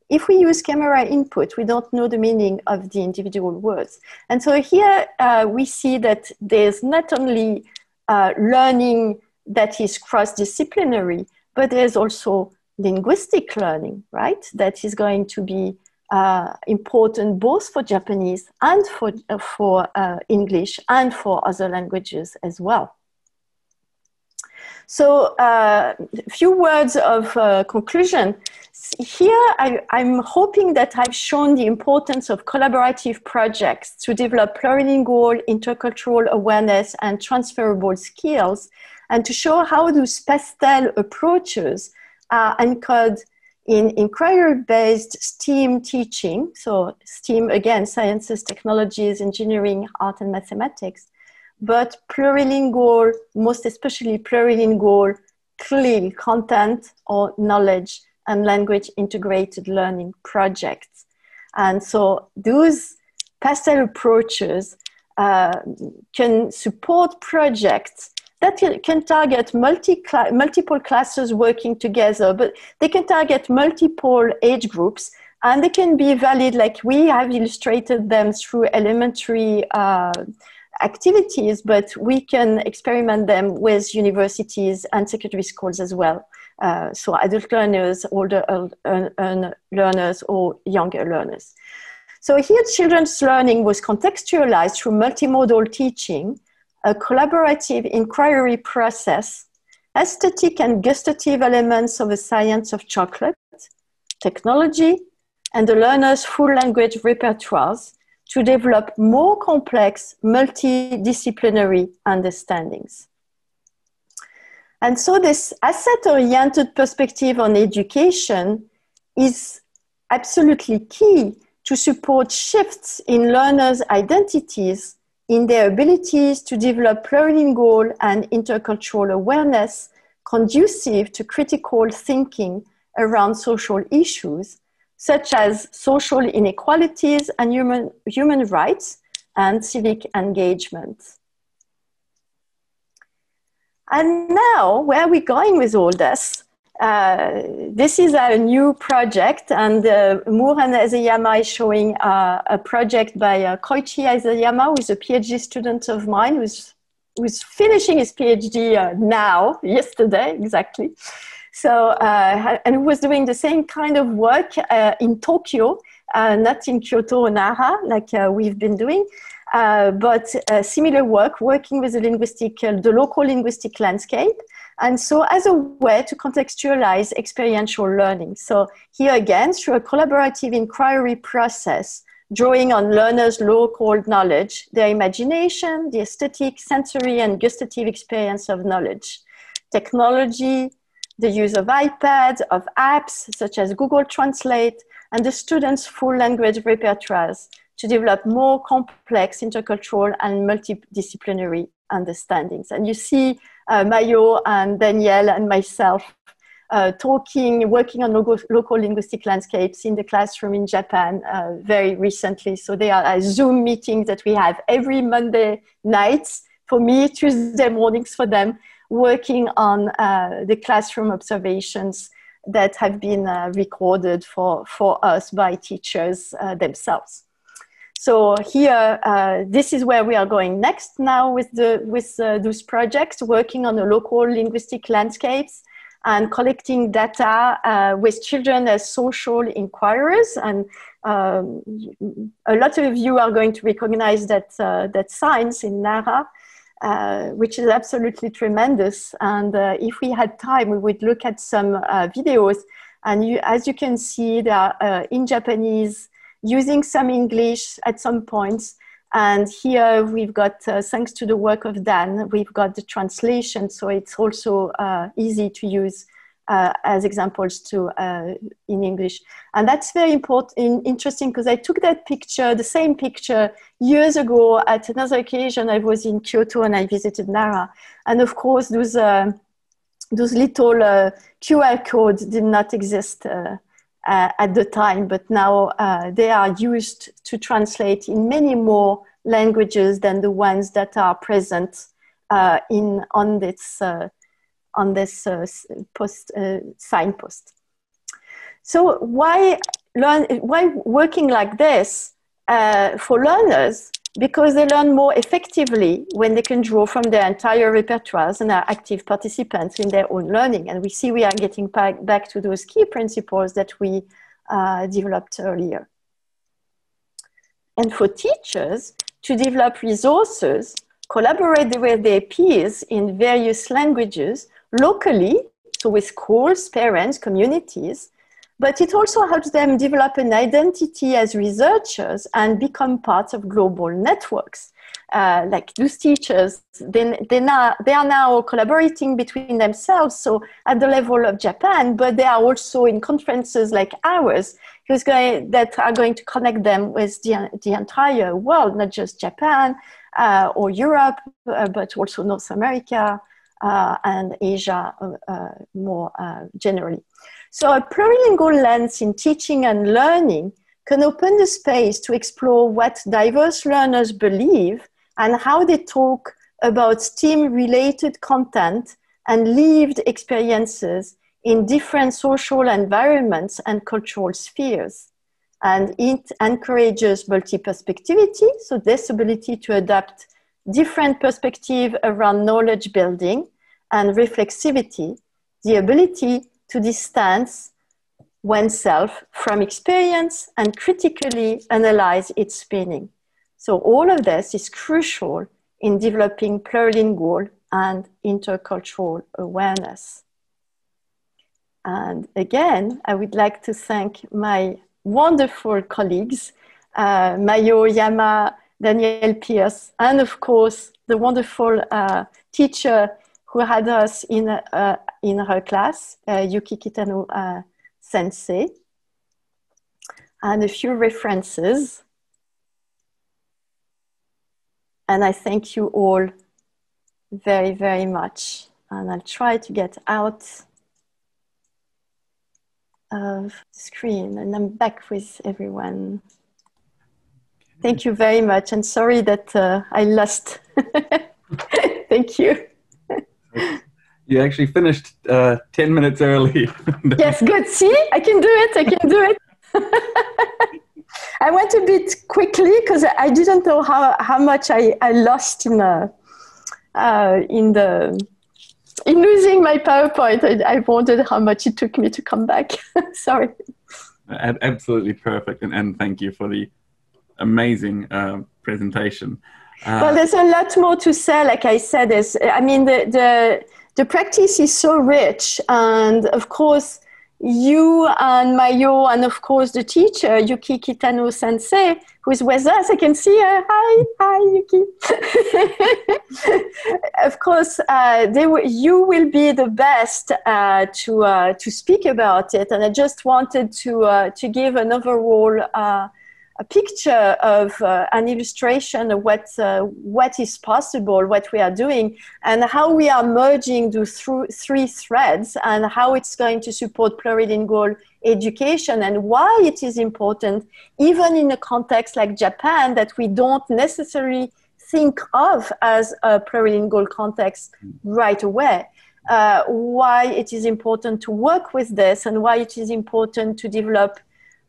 If we use camera input, we don't know the meaning of the individual words. And so here we see that there's not only learning that is cross-disciplinary, but there's also linguistic learning, right? That is going to be important both for Japanese and for English and for other languages as well. So a few words of conclusion. Here, I'm hoping that I've shown the importance of collaborative projects to develop plurilingual, intercultural awareness and transferable skills, and to show how those pastel approaches are anchored in inquiry-based STEAM teaching. So STEAM, again, sciences, technologies, engineering, art, and mathematics, but plurilingual, most especially plurilingual, CLIL, content or knowledge and language integrated learning projects. And so those pastel approaches can support projects that can target multiple classes working together, but they can target multiple age groups, and they can be valid, like we have illustrated them through elementary activities, but we can experiment them with universities and secondary schools as well. So adult learners, older learners, or younger learners. So here children's learning was contextualized through multimodal teaching, a collaborative inquiry process, aesthetic and gustative elements of a science of chocolate, technology, and the learner's full language repertoires to develop more complex, multidisciplinary understandings. And so this asset-oriented perspective on education is absolutely key to support shifts in learners' identities, in their abilities to develop plurilingual and intercultural awareness conducive to critical thinking around social issues, such as social inequalities and human rights and civic engagement. And now, where are we going with all this? This is a new project, and Moore and Ezeyama is showing a project by Koichi Ezeyama, who is a PhD student of mine, who's finishing his PhD now, yesterday, exactly. So, and who was doing the same kind of work in Tokyo, not in Kyoto or Nara, like we've been doing, but similar work, working with the local linguistic landscape. And so as a way to contextualize experiential learning. So here again, through a collaborative inquiry process, drawing on learners' local knowledge, their imagination, the aesthetic, sensory, and gustative experience of knowledge. Technology, the use of iPads, of apps, such as Google Translate, and the students' full language repertoires to develop more complex intercultural and multidisciplinary understandings. And you see Mayo and Daniel and myself working on local linguistic landscapes in the classroom in Japan very recently. So they are Zoom meetings that we have every Monday nights for me, Tuesday mornings for them, working on the classroom observations that have been recorded for us by teachers themselves. So here, this is where we are going next now with those projects, working on the local linguistic landscapes and collecting data with children as social inquirers. And a lot of you are going to recognize that science in Nara, which is absolutely tremendous. And if we had time, we would look at some videos. And as you can see, they are in Japanese, using some English at some points. And here we've got, thanks to the work of Dan, we've got the translation. So it's also easy to use as examples in English. And that's very interesting because I took that picture, the same picture, years ago at another occasion. I was in Kyoto and I visited Nara. And of course, those little QR codes did not exist at the time, but now they are used to translate in many more languages than the ones that are present on this signpost. So why working like this for learners? Because they learn more effectively when they can draw from their entire repertoires and are active participants in their own learning. And we see we are getting back to those key principles that we developed earlier. And for teachers to develop resources, collaborate with their peers in various languages locally, so with schools, parents, communities, but it also helps them develop an identity as researchers and become part of global networks. Like those teachers, they are now collaborating between themselves, so at the level of Japan, but they are also in conferences like ours, that are going to connect them with the entire world, not just Japan or Europe, but also North America and Asia more generally. So a plurilingual lens in teaching and learning can open the space to explore what diverse learners believe and how they talk about STEAM-related content and lived experiences in different social environments and cultural spheres. And it encourages multi-perspectivity, so this ability to adapt different perspectives around knowledge building and reflexivity, the ability to distance oneself from experience and critically analyze its meaning. So all of this is crucial in developing plurilingual and intercultural awareness. And again, I would like to thank my wonderful colleagues, Mayo, Yama, Daniel, Pearce, and of course, the wonderful teacher who had us in her class, Yuki Kitano Sensei, and a few references. And I thank you all very, very much. And I'll try to get out of the screen, and I'm back with everyone. Thank you very much, and sorry that I lost. Thank you. You actually finished 10 minutes early. Yes, good. See, I can do it. I can do it. I went a bit quickly because I didn't know how much I lost in losing my PowerPoint. I wondered how much it took me to come back. Sorry. Absolutely perfect, and thank you for the amazing presentation. Well, there's a lot more to say. Like I said, I mean, the practice is so rich, and of course, you and Mayo, and of course the teacher Yuki Kitano Sensei, who is with us. I can see her. Hi, Yuki. Of course, you will be the best to speak about it. And I just wanted to give an overall a picture of an illustration of what is possible, what we are doing, and how we are merging those three threads, and how it's going to support plurilingual education, and why it is important, even in a context like Japan, that we don't necessarily think of as a plurilingual context right away. Why it is important to work with this, and why it is important to develop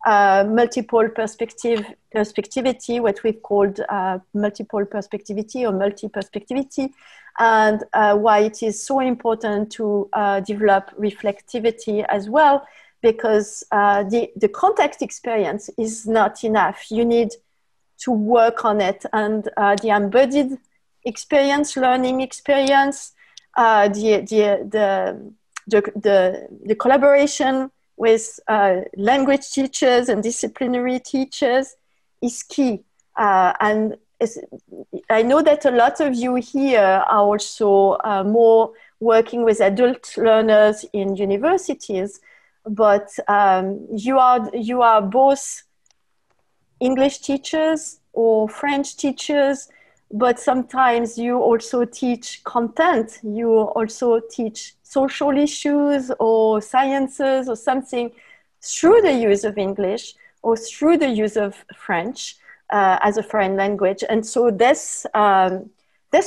multiple perspectivity, what we've called multiple perspectivity or multi-perspectivity, and why it is so important to develop reflectivity as well, because the context experience is not enough. You need to work on it, and the embodied experience, learning experience, the collaboration with language teachers and disciplinary teachers is key. And I know that a lot of you here are also more working with adult learners in universities, but you are both English teachers or French teachers, but sometimes you also teach content. You also teach social issues or sciences or something through the use of English or through the use of French as a foreign language. And so this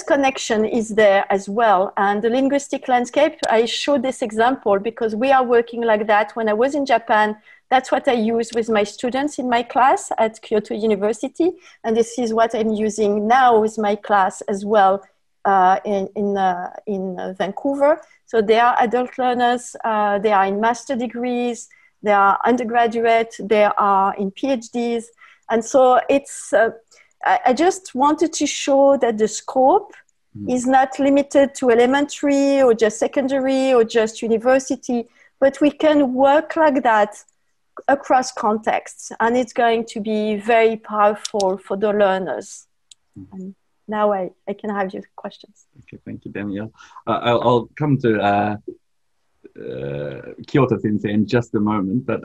connection is there as well. And the linguistic landscape, I showed this example because we are working like that. When I was in Japan, that's what I use with my students in my class at Kyoto University. And this is what I'm using now with my class as well in Vancouver. So they are adult learners, they are in master degrees, they are undergraduate, they are in PhDs. And so it's, I just wanted to show that the scope is not limited to elementary or just secondary or just university, but we can work like that across contexts, and it's going to be very powerful for the learners. And now I can have your questions. Okay, thank you, Danielle. I'll come to Kyoto Sensei in just a moment, but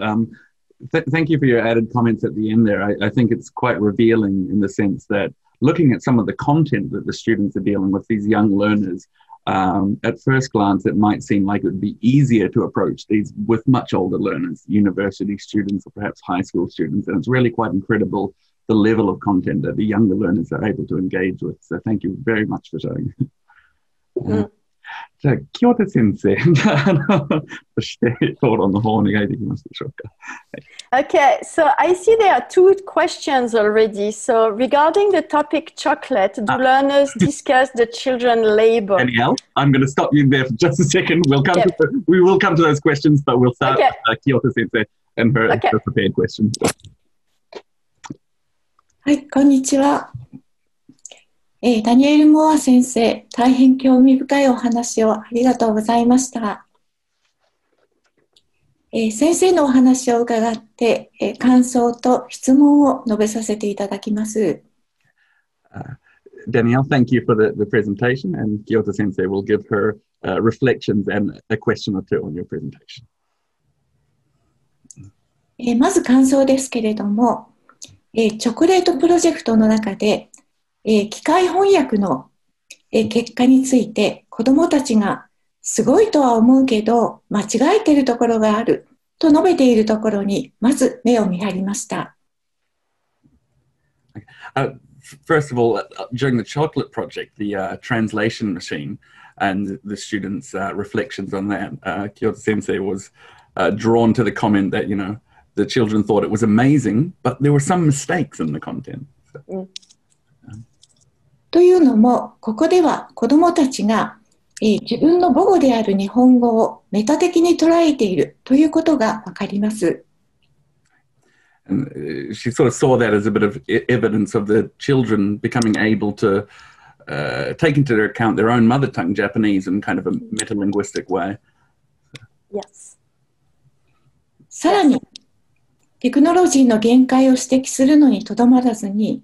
thank you for your added comments at the end there. I think it's quite revealing in the sense that looking at some of the content that the students are dealing with, these young learners, at first glance, it might seem like it would be easier to approach these with much older learners, university students or perhaps high school students. And it's really quite incredible the level of content that the younger learners are able to engage with. So thank you very much for showing. じゃあ、清田先生、そして討論の方お願いできますでしょうか。Okay, so I see there are two questions already. So regarding the topic chocolate, do learners discuss the children labor? Danielle, I'm going to stop you there for just a second. We will come to those questions, but we'll start with Kyoto Sensei and her prepared question. はい、こんにちは。ダニエル・モア先生、大変興味深いお話をありがとうございました。先生のお話を伺って、感想と質問を述べさせていただきます。Danielle, thank you for the presentation, and Kyoto Sensei will give her reflections and a question or two on your presentation. まず感想ですけれども、チョコレートプロジェクトの中で、機械翻訳の結果について子どもたちがすごいとは思うけど間違えているところがあると述べているところにまず目を見張りました。first of all, during the chocolate project, the translation machine and the students' reflections on that, Kyoto Sensei was drawn to the comment that, you know, the children thought it was amazing, but there were some mistakes in the content. So, というのも、ここでは子どもたちが、自分の母語である日本語をメタ的に捉えているということがわかります。And she sort of saw that as a bit of evidence of the children becoming able to take into account their own mother tongue, Japanese, in kind of a metalinguistic way. Yes. さらに、テクノロジーの限界を指摘するのにとどまらずに、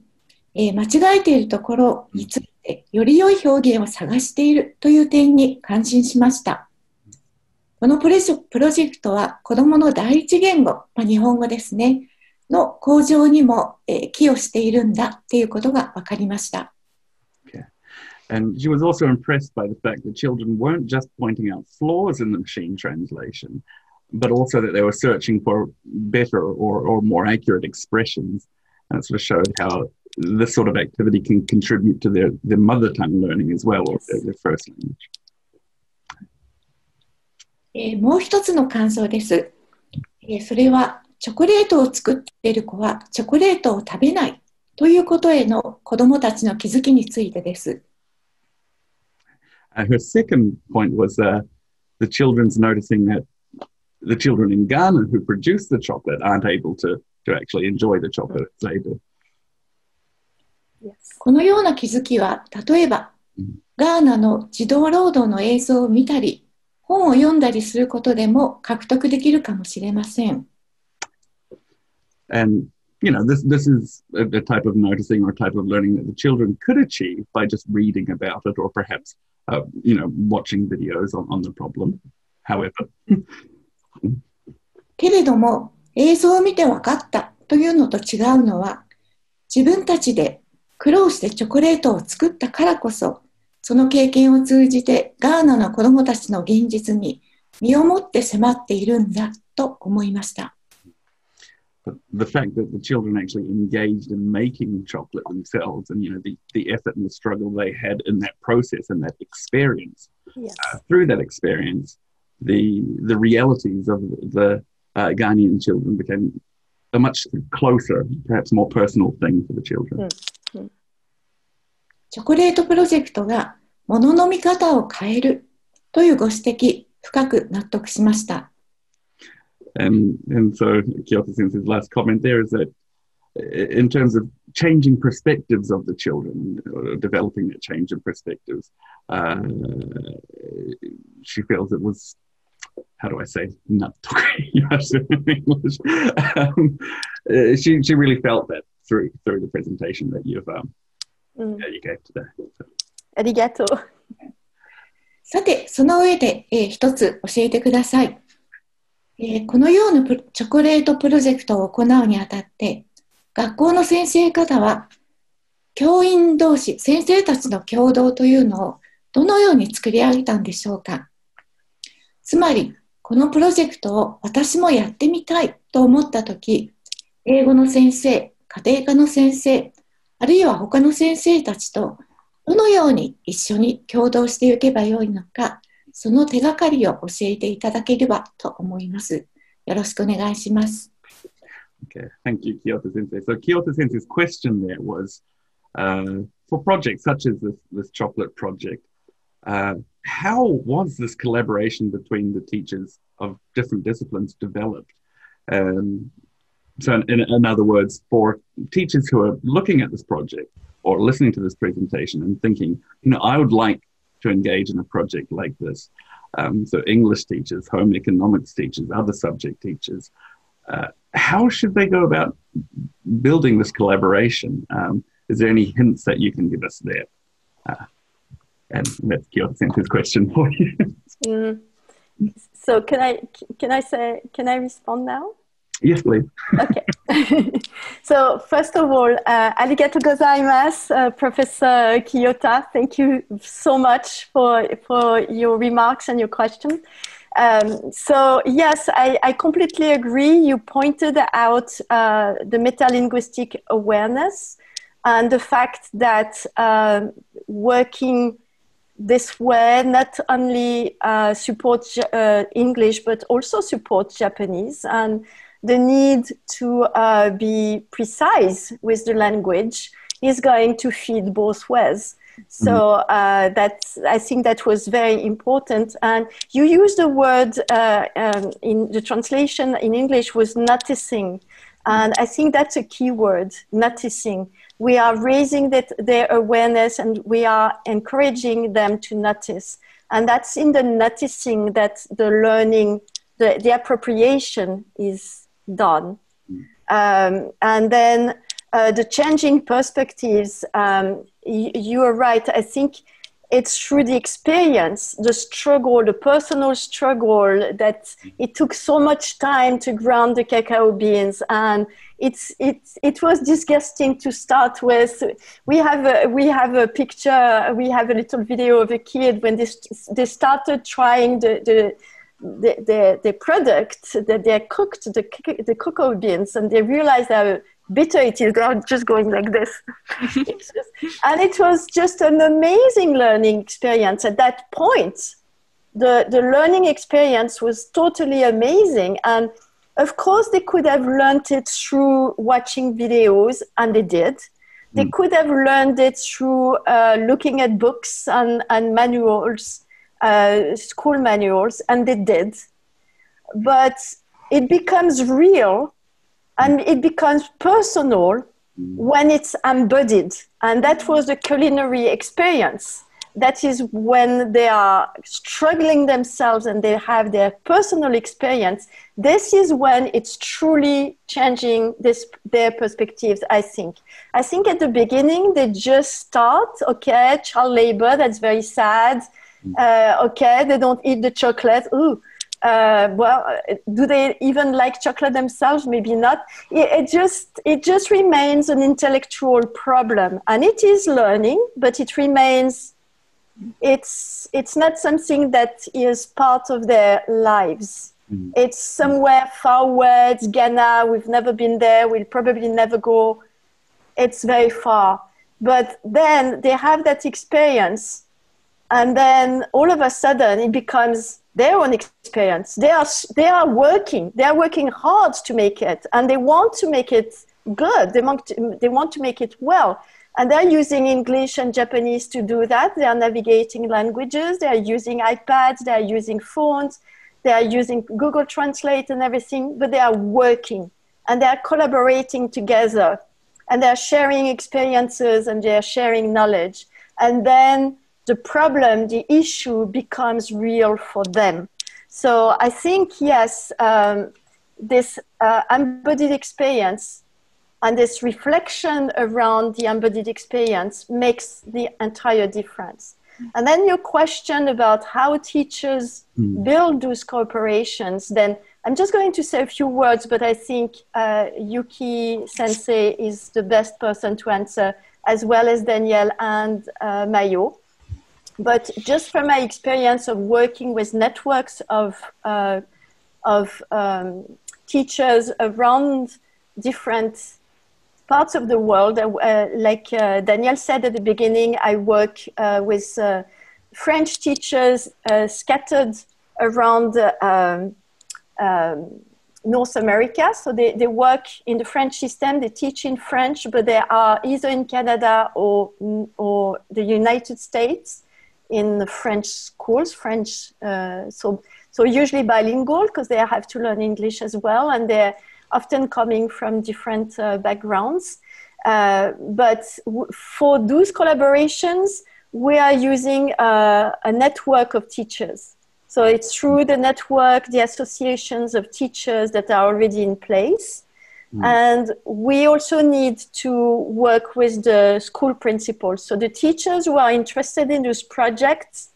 間違えているところについてより良い表現を探しているという点に感心しました。このプロジェクトは子どもの第一言語、日本語ですね、の向上にも寄与しているんだということが分かりました。Okay. And she was also impressed by the fact that children weren't just pointing out flaws in the machine translation, but also that they were searching for better or more accurate expressions. And it sort of showed how this sort of activity can contribute to their mother tongue learning as well, or their first language. もう一つの感想です。それはチョコレートを作っている子はチョコレートを食べないということへの子どもたちの気づきについてです。Her second point was the children's noticing that the children in Ghana who produce the chocolate aren't able to actually enjoy the chocolate as they do. このような気づきは、例えば、ガーナの児童労働の映像を見たり、本を読んだりすることでも獲得できるかもしれません。And, you know, this is a type of noticing or type of learning that the children could achieve by just reading about it or perhaps, you know, watching videos on the problem. However. けれども、映像を見て分かったというのと違うのは、自分たちで苦労してチョコレートを作ったからこそ、その経験を通じてガーナの子どもたちの現実に身をもって迫っているんだと思いました。But the fact that the children actually engaged in making chocolate themselves and, you know, the effort and the struggle they had in that process and that experience, Yes. Through that experience, the realities of the Ghanaian children became a much closer, perhaps more personal thing for the children. チョコレートプロジェクトが物の見方を変えるというご指摘、深く納得しました。And so Kyoto Sensei's last comment there is that in terms of changing perspectives of the children, or developing that change in perspectives, she feels it was, how do I say, not English. She really felt that through the presentation that you gave today. ありがとう。さて、その上で、一つ教えてください。このようなチョコレートプロジェクトを行うにあたって、学校の先生方は、教員同士、先生たちの共同というのをどのように作り上げたんでしょうか。つまり、このプロジェクトを私もやってみたいと思ったとき、英語の先生、家庭科の先生、あるいは他の先生たちとどのように一緒に共同していけばよいのか、その手がかりを教えていただければと思います。よろしくお願いします。Okay, thank you, Kyoto Sensei. So Kyoto Sensei's question there was, for projects such as this chocolate project, how was this collaboration between the teachers of different disciplines developed? So in other words, for teachers who are looking at this project or listening to this presentation and thinking, you know, I would like to engage in a project like this. So English teachers, home economics teachers, other subject teachers, how should they go about building this collaboration? Is there any hints that you can give us there? And that's Kyoto Sensei's question for you. So can I respond now? Yes, please. Okay. So first of all, arigatou gozaimasu, Professor Kiyota. Thank you so much for your remarks and your questions. So yes, I completely agree. You pointed out the metalinguistic awareness and the fact that working this way not only supports English but also supports Japanese, and the need to be precise with the language is going to feed both ways. So I think that was very important. And you used the word in the translation in English was noticing. And I think that's a key word, noticing. We are raising their awareness and we are encouraging them to notice. And that's in the noticing that the learning, the appropriation is done. And then the changing perspectives, you are right. I think it's through the experience, the struggle, the personal struggle, that it took so much time to ground the cacao beans, and it was disgusting to start with. We have a picture, we have a little video of a kid when they started trying the product that they cooked, the cocoa beans, and they realized how bitter it is. They're just going like this. And it was just an amazing learning experience. At that point, the learning experience was totally amazing. And of course, they could have learned it through watching videos, and they did. They could have learned it through looking at books and manuals, school manuals, and they did. But it becomes real and it becomes personal when it's embodied. And that was the culinary experience. That is when they are struggling themselves and they have their personal experience. This is when it's truly changing their perspectives, I think. I think at the beginning, they just start, okay, child labor, that's very sad. Okay, they don't eat the chocolate. Ooh. Well, do they even like chocolate themselves? Maybe not. It just remains an intellectual problem, and it is learning, but it remains. It's not something that is part of their lives. It's somewhere far away. It's Ghana. We've never been there. We'll probably never go. It's very far. But then they have that experience, and then all of a sudden it becomes their own experience. They are working hard to make it, and they want to make it good. They want to make it well, and they're using English and Japanese to do that. They are navigating languages. They are using iPads. They are using phones. They are using Google Translate and everything. But they are working, and they are collaborating together, and they are sharing experiences, and they are sharing knowledge, and then the problem, the issue becomes real for them. So I think, yes, this embodied experience and this reflection around the embodied experience makes the entire difference. And then your question about how teachers build those cooperations, then I'm just going to say a few words, but I think Yuki Sensei is the best person to answer, as well as Danièle and Mayo. But just from my experience of working with networks of teachers around different parts of the world, like Daniel said at the beginning, I work with French teachers scattered around North America. So they work in the French system, they teach in French, but they are either in Canada or the United States, in the French schools, so usually bilingual, because they have to learn English as well, and they're often coming from different backgrounds. But for those collaborations, we are using a network of teachers. So it's through the network, the associations of teachers that are already in place. And we also need to work with the school principals. So the teachers who are interested in those projects,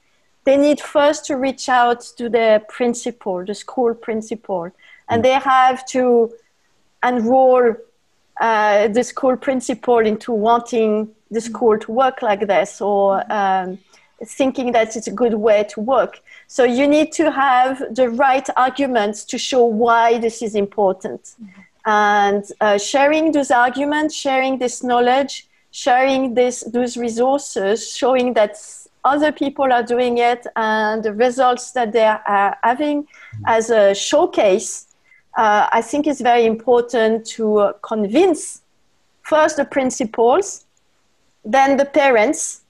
they need first to reach out to their principal, the school principal. And they have to enroll the school principal into wanting the school to work like this, or thinking that it's a good way to work. So you need to have the right arguments to show why this is important. And sharing those arguments, sharing this knowledge, sharing those resources, showing that other people are doing it and the results that they are having as a showcase, I think is very important to convince first the principals, then the parents.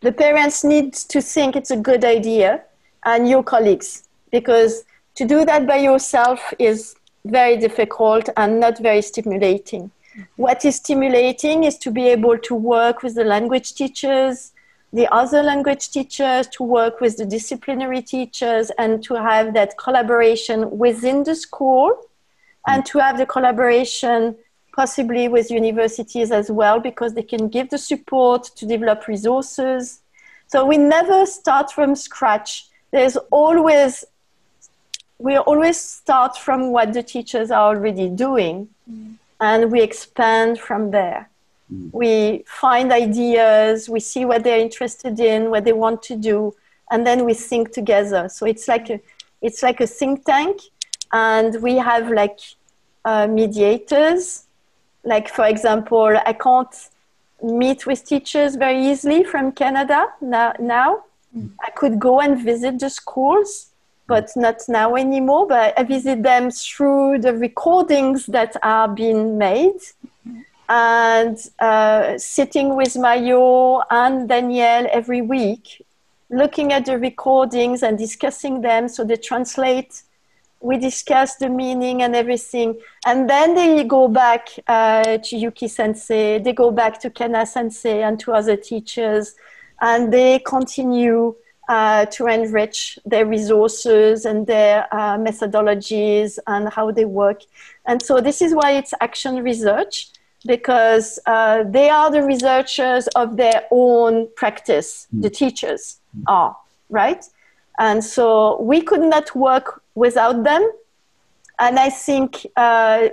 The parents need to think it's a good idea, and your colleagues, because to do that by yourself is very difficult and not very stimulating. What is stimulating is to be able to work with the language teachers, the other language teachers, to work with the disciplinary teachers, and to have that collaboration within the school, and to have the collaboration possibly with universities as well, because they can give the support to develop resources. So we never start from scratch. We always start from what the teachers are already doing, and we expand from there. We find ideas, we see what they're interested in, what they want to do, and then we think together. So it's like a think tank, and we have like mediators. Like, for example, I can't meet with teachers very easily from Canada now. I could go and visit the schools, but not now anymore. But I visit them through the recordings that are being made. And sitting with Mayo and Daniel every week, looking at the recordings and discussing them. So they translate, we discuss the meaning and everything. And then they go back to Yuki Sensei, they go back to Kana Sensei and to other teachers, and they continue to enrich their resources and their methodologies and how they work. And so this is why it's action research, because they are the researchers of their own practice, the teachers are, right? And so we could not work without them. And I think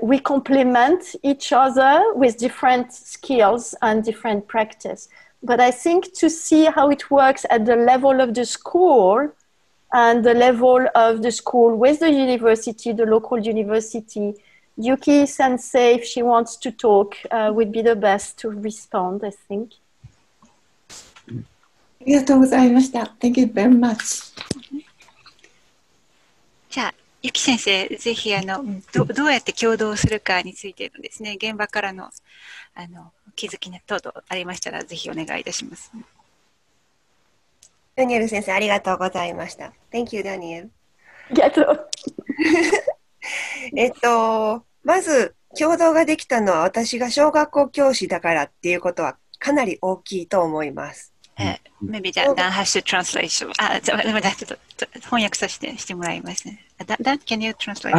we complement each other with different skills and different practice. But I think to see how it works at the level of the school and the level of the school with the university, the local university, Yuki Sensei, if she wants to talk, would be the best to respond, I think. ありがとうございました。Thank you very much. じゃあ、ゆき先生、ぜひどうやって共同するかについてのですね、現場からの気づき等々ありましたら、ぜひお願いいたします。ダニエル先生、ありがとうございました。Thank you, Daniel. ありがとう。まず、共同ができたのは私が小学校教師だからっていうことはかなり大きいと思います。Maybe Dan has to translate. ちょっと翻訳させてしてもらいますね。Dan, can you translate?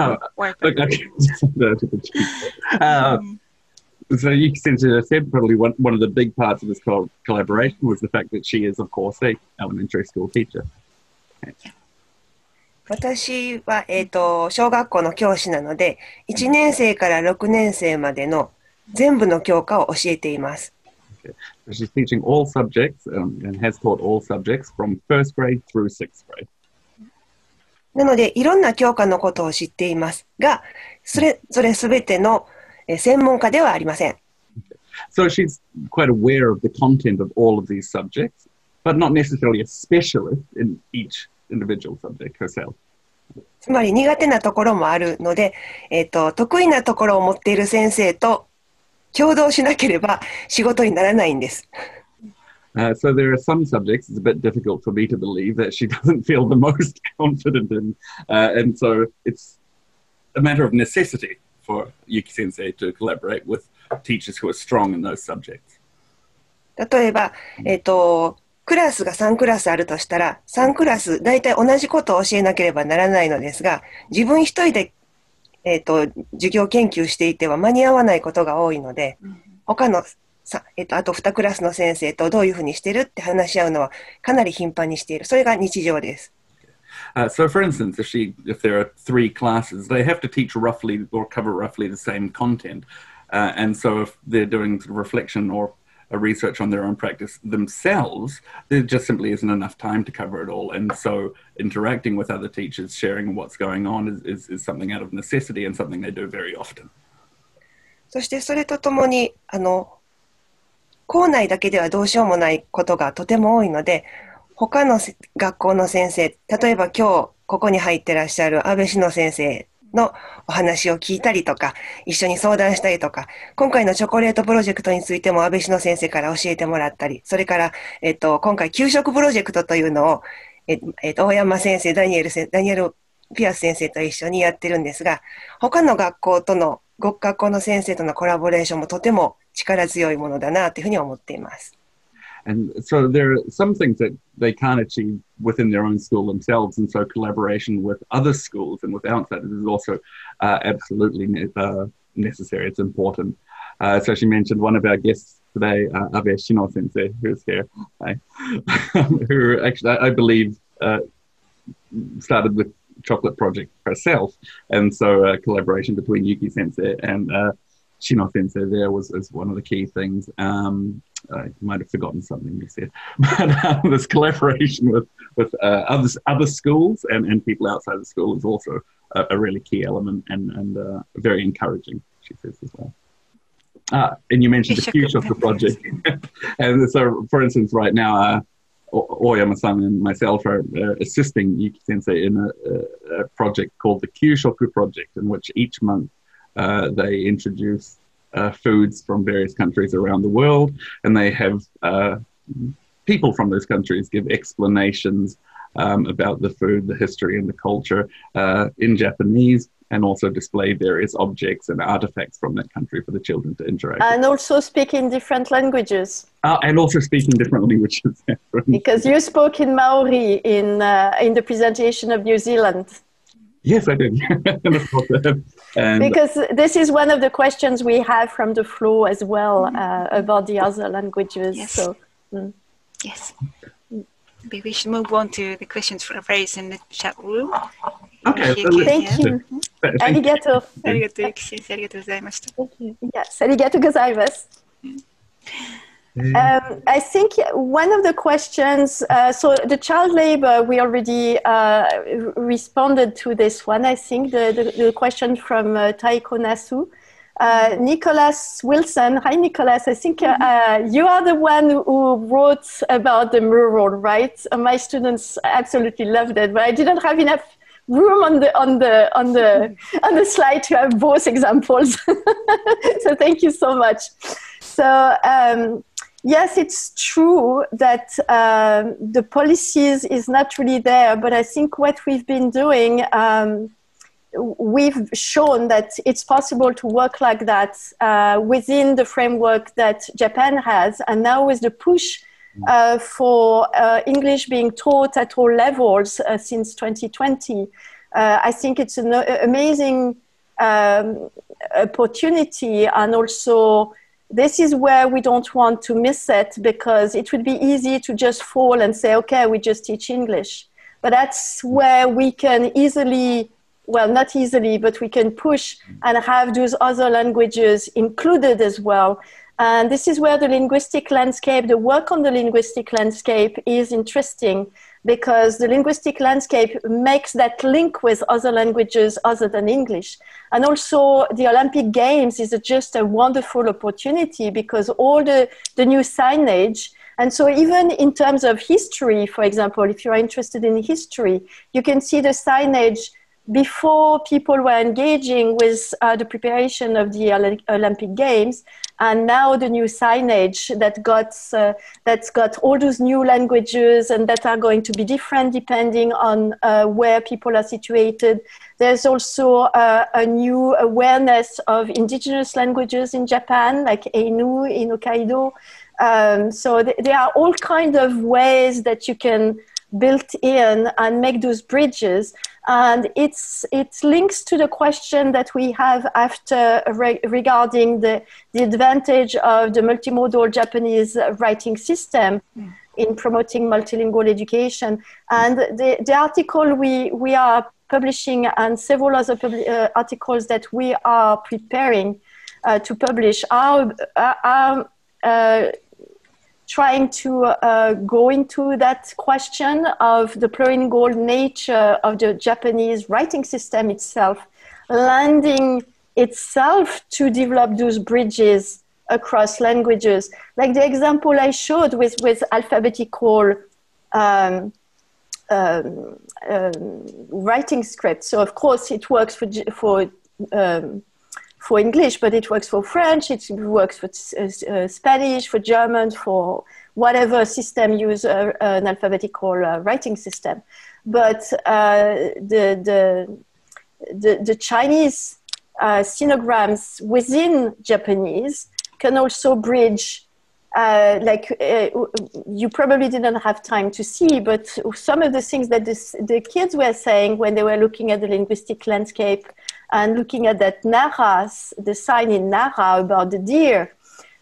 So Yuki Sensei said probably one of the big parts of this collaboration was the fact that she is, of course, an elementary school teacher. 私は、小学校の教師なので、1年生から6年生までの全部の教科を教えています。So she's teaching all subjects and has taught all subjects from first grade through sixth grade. なので、いろんな教科のことを知っていますが、それぞれすべての専門家ではありません。So she's quite aware of the content of all of these subjects, but not necessarily a specialist in each individual subject herself. つまり苦手なところもあるので、得意なところを持っている先生と共同しなければ仕事にならないんです。So there are some subjects it's a bit difficult for me to believe that she doesn't feel the most confident in, and so it's a matter of necessity for Yuki Sensei to collaborate with teachers who are strong in those subjects. 例えば、クラスが3クラスあるとしたら、3クラス大体同じことを教えなければならないのですが、自分一人で授業研究していては間に合わないことが多いので、他のあと2クラスの先生とどういうふうにしてるって話し合うのはかなり頻繁にしている。それが日常です。So for instance, if there are 3 classes, they have to teach roughly or cover roughly the same content. And so if they're doing sort of reflection or a research on their own practice themselves, there just simply isn't enough time to cover it all. And so interacting with other teachers, sharing what's going on is something out of necessity and something they do very often. そしてそれとともに、校内だけではどうしようもないことがとても多いので、他の学校の先生、例えば今日ここに入ってらっしゃる安倍志乃先生のお話を聞いたりとか、一緒に相談したりとか、今回のチョコレートプロジェクトについても安倍志乃先生から教えてもらったり、それから、今回給食プロジェクトというのを、大山先生、ダニエル・ピアス先生と一緒にやってるんですが、他の学校の先生とのコラボレーションもとても力強いものだなというふうに思っています。And so there are some things that they can't achieve within their own school themselves, and so collaboration with other schools and with outsiders is also absolutely necessary. It's important. So she mentioned one of our guests today, Abe Shino Sensei, who's here, who actually, I believe, started with Chocolate Project herself, and so collaboration between Yuki Sensei and Shino Sensei there was one of the key things. I might have forgotten something you said, but this collaboration with other schools and people outside the school is also a really key element and very encouraging, she says as well. And you mentioned the Kyushoku project. And so, for instance, right now, Oyama-san and myself are assisting Yuki Sensei in a project called the Kyushoku project, in which each month they introduce foods from various countries around the world, and they have people from those countries give explanations about the food, the history and the culture in Japanese, and also display various objects and artifacts from that country for the children to interact and also speak in different languages. And also speak in different languages. Because you spoke in Maori in the presentation of New Zealand. Yes, I did. And because this is one of the questions we have from the floor as well about the other languages. Yes. So, Yes. Maybe we should move on to the questions raised in the chat room. Okay. Thank you. Arigato. ありがとう、ゆき先生、ありがとうございました。Yes, arigato gozaimasu. I think one of the questions, so the child labor, we already responded to this one. I think the question from Taiko Nasu. Nicholas Wilson, hi Nicholas, I think you are the one who wrote about the mural, right? My students absolutely loved it, but I didn't have enough room on the slide to have both examples. So thank you so much. So yes, it's true that the policies is not really there, but I think what we've been doing, we've shown that it's possible to work like that within the framework that Japan has, and now with the push for English being taught at all levels since 2020, I think it's an amazing opportunity, and also this is where we don't want to miss it, because it would be easy to just fall and say, okay, we just teach English. But that's where we can easily, well, not easily, but we can push and have those other languages included as well. And this is where the linguistic landscape, the work on the linguistic landscape is interesting, because the linguistic landscape makes that link with other languages other than English. And also the Olympic Games is just a wonderful opportunity, because all the new signage, and so even in terms of history, for example, if you're interested in history, you can see the signage before people were engaging with the preparation of the Olympic Games, and now the new signage that's got all those new languages, and that are going to be different depending on where people are situated. There's also a new awareness of indigenous languages in Japan, like Ainu in Hokkaido. So there are all kinds of ways that you can build in and make those bridges. And it links to the question that we have after regarding the advantage of the multimodal Japanese writing system in promoting multilingual education. And the article we are publishing, and several other articles that we are preparing to publish are trying to go into that question of the plurilingual nature of the Japanese writing system itself, lending itself to develop those bridges across languages. Like the example I showed with alphabetical writing script. So of course it works for English, but it works for French, it works for Spanish, for German, for whatever system use an alphabetical writing system. But the Chinese sinograms within Japanese can also bridge, you probably didn't have time to see, but some of the things that the kids were saying when they were looking at the linguistic landscape and looking at that Nara, the sign in Nara about the deer,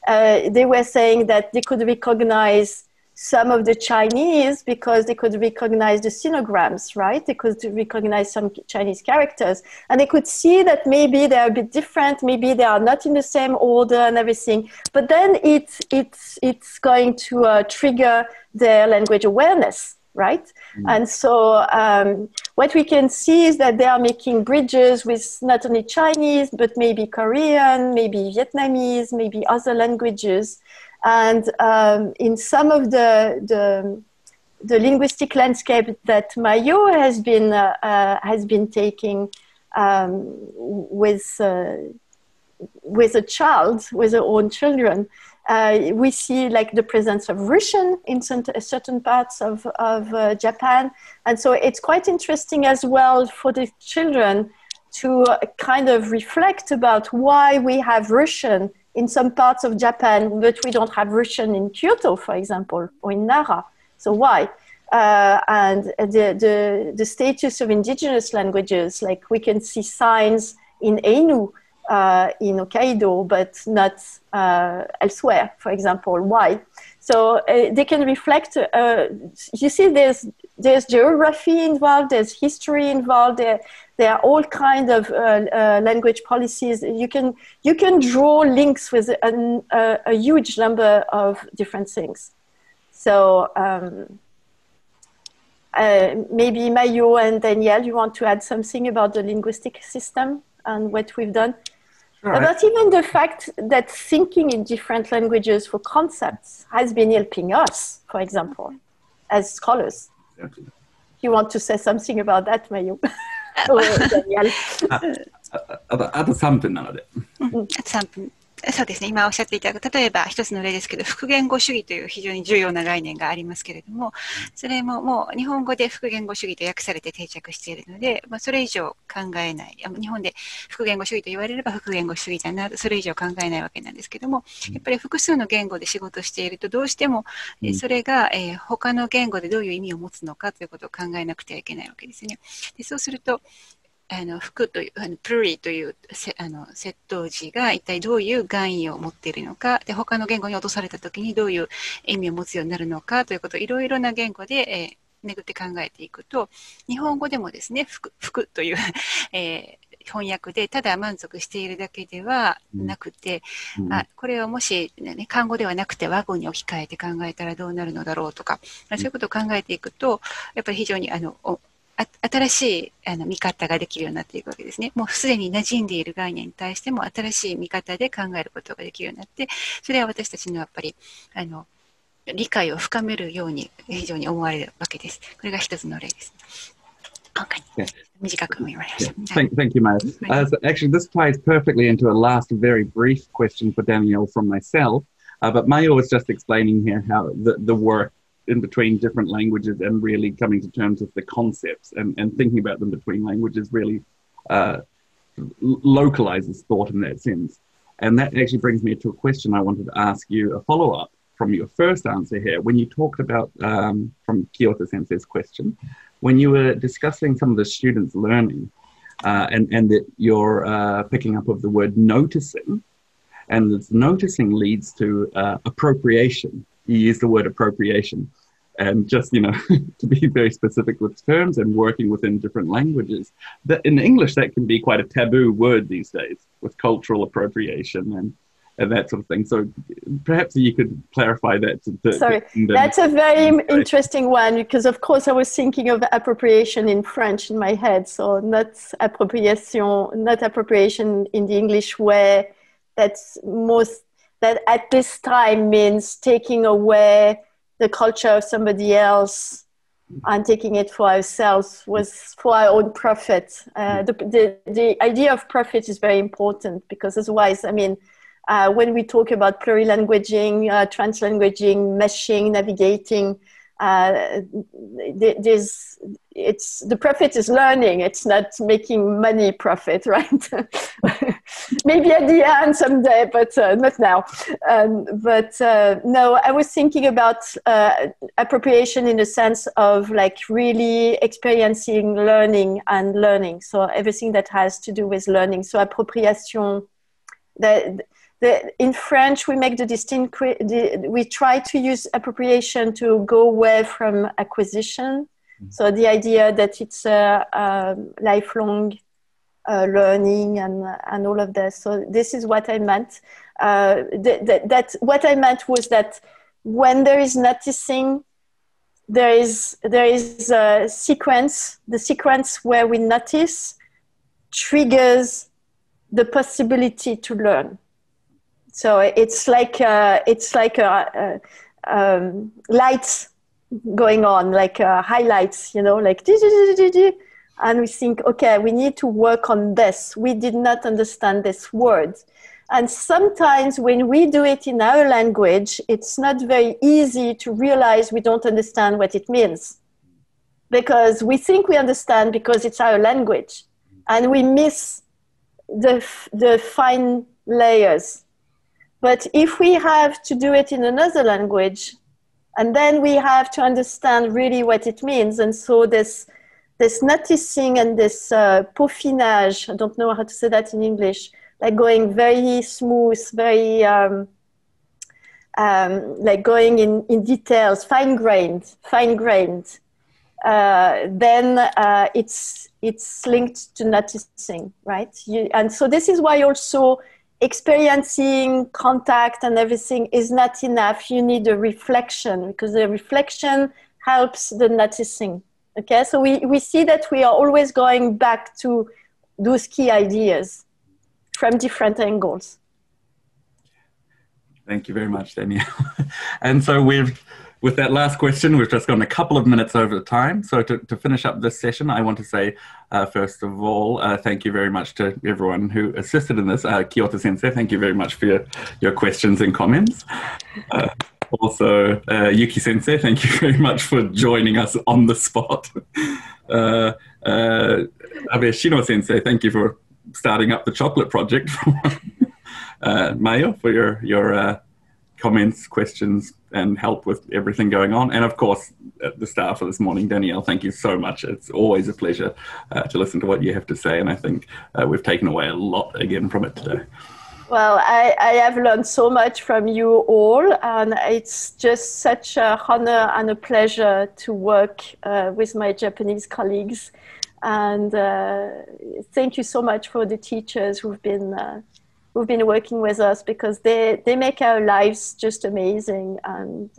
they were saying that they could recognize some of the Chinese because they could recognize the sinograms, right? They could recognize some Chinese characters, and they could see that maybe they're a bit different, maybe they are not in the same order and everything. But then it's going to trigger their language awareness, right? Mm. And so what we can see is that they are making bridges with not only Chinese, but maybe Korean, maybe Vietnamese, maybe other languages. And in some of the linguistic landscape that Mayo has been taking with a child, with her own children, we see like the presence of Russian in certain parts of Japan. And so it's quite interesting as well for the children to kind of reflect about why we have Russian in some parts of Japan, but we don't have Russian in Kyoto, for example, or in Nara. So why? And the status of indigenous languages, like we can see signs in Ainu, in Hokkaido, but not elsewhere, for example. Why? So they can reflect, you see there's geography involved, there's history involved, there are all kinds of language policies. You can draw links with a huge number of different things. So maybe Mayo and Daniel, you want to add something about the linguistic system and what we've done? Right. About even the fact that thinking in different languages for concepts has been helping us, for example, as scholars. Exactly. You want to say something about that, Mayo? Or Daniel? あと3分なので。3分。そうですね。今おっしゃっていただく、例えば一つの例ですけど、複言語主義という非常に重要な概念がありますけれども、それももう日本語で複言語主義と訳されて定着しているので、それ以上考えない。日本で複言語主義と言われれば複言語主義だな、それ以上考えないわけなんですけども、やっぱり複数の言語で仕事しているとどうしても、それが他の言語でどういう意味を持つのかということを考えなくてはいけないわけですね。でそうすると、複というプルリという接頭辞が一体どういう含意を持っているのかで他の言語に落とされたときにどういう意味を持つようになるのかということをいろいろな言語で、巡って考えていくと日本語でもですね複という、翻訳でただ満足しているだけではなくて、これをもし、ね、漢語ではなくて和語に置き換えて考えたらどうなるのだろうとか、そういうことを考えていくとやっぱり非常に新しい見方ができるようになっていくわけですね。もうすでに馴染んでいる概念に対しても新しい見方で考えることができるようになって、それは私たちのやっぱり理解を深めるように非常に思われるわけです。これが一つの例です。短く言われました。Thank you, Mayo. So actually, this ties perfectly into a last very brief question for Danielle from myself. But Mayo was just explaining here how the work in between different languages and really coming to terms with the concepts and thinking about them between languages really localizes thought in that sense. And that actually brings me to a question I wanted to ask you, a follow-up from your first answer here. When you talked about, from Kyoto Sensei's question, when you were discussing some of the students' learning and that you're picking up of the word noticing, and this noticing leads to appropriation. You use the word appropriation. And just, you know, to be very specific with terms and working within different languages. That in English, that can be quite a taboo word these days with cultural appropriation and that sort of thing. So perhaps you could clarify that. Sorry, that's a very interesting one because, of course, I was thinking of appropriation in French in my head. So not appropriation in the English way that's most that at this time means taking away the culture of somebody else and taking it for ourselves, was for our own profit. The idea of profit is very important, because otherwise, I mean, when we talk about plurilinguaging, translanguaging, meshing, navigating, the profit is learning. It's not making money profit, right? Maybe at the end someday, but not now. No, I was thinking about appropriation in the sense of like really experiencing learning and learning. So everything that has to do with learning. So appropriation. In French, we make the distinction. We try to use appropriation to go away from acquisition. So the idea that it's lifelong learning and all of this. So this is what I meant. What I meant was that when there is noticing, there is a sequence. The sequence where we notice triggers the possibility to learn. So it's like lights going on, like highlights, you know, like, and we think, okay, we need to work on this. We did not understand this word. And sometimes when we do it in our language, it's not very easy to realize we don't understand what it means, because we think we understand because it's our language, and we miss the fine layers. But if we have to do it in another language, and then we have to understand really what it means, and so this noticing and this peaufinage, I don't know how to say that in English, like going very smooth, very like going in details, fine-grained, then it's linked to noticing, right? And so this is why also experiencing contact and everything is not enough. You need a reflection, because the reflection helps the noticing. Okay, so we see that we are always going back to those key ideas from different angles. Thank you very much, Danielle. And so with that last question, we've just gone a couple of minutes over time. So to finish up this session, I want to say, first of all, thank you very much to everyone who assisted in this. KIYOTA Sensei, thank you very much for your questions and comments. Also, Yuki Sensei, thank you very much for joining us on the spot. Abe Shino Sensei, thank you for starting up the chocolate project. Mayo, for your comments, questions, and help with everything going on. And of course, the staff for this morning, Danielle, thank you so much. It's always a pleasure to listen to what you have to say. And I think we've taken away a lot again from it today. Well, I have learned so much from you all, and it's just such an honor and a pleasure to work with my Japanese colleagues. And thank you so much for the teachers who've been working with us, because they make our lives just amazing. And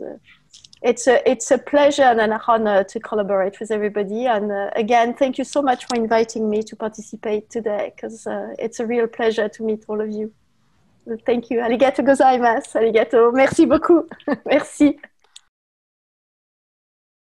it's a pleasure and an honor to collaborate with everybody. And again, thank you so much for inviting me to participate today, because it's a real pleasure to meet all of you. Thank you. Arigato gozaimasu. Arigato. Merci beaucoup. Merci.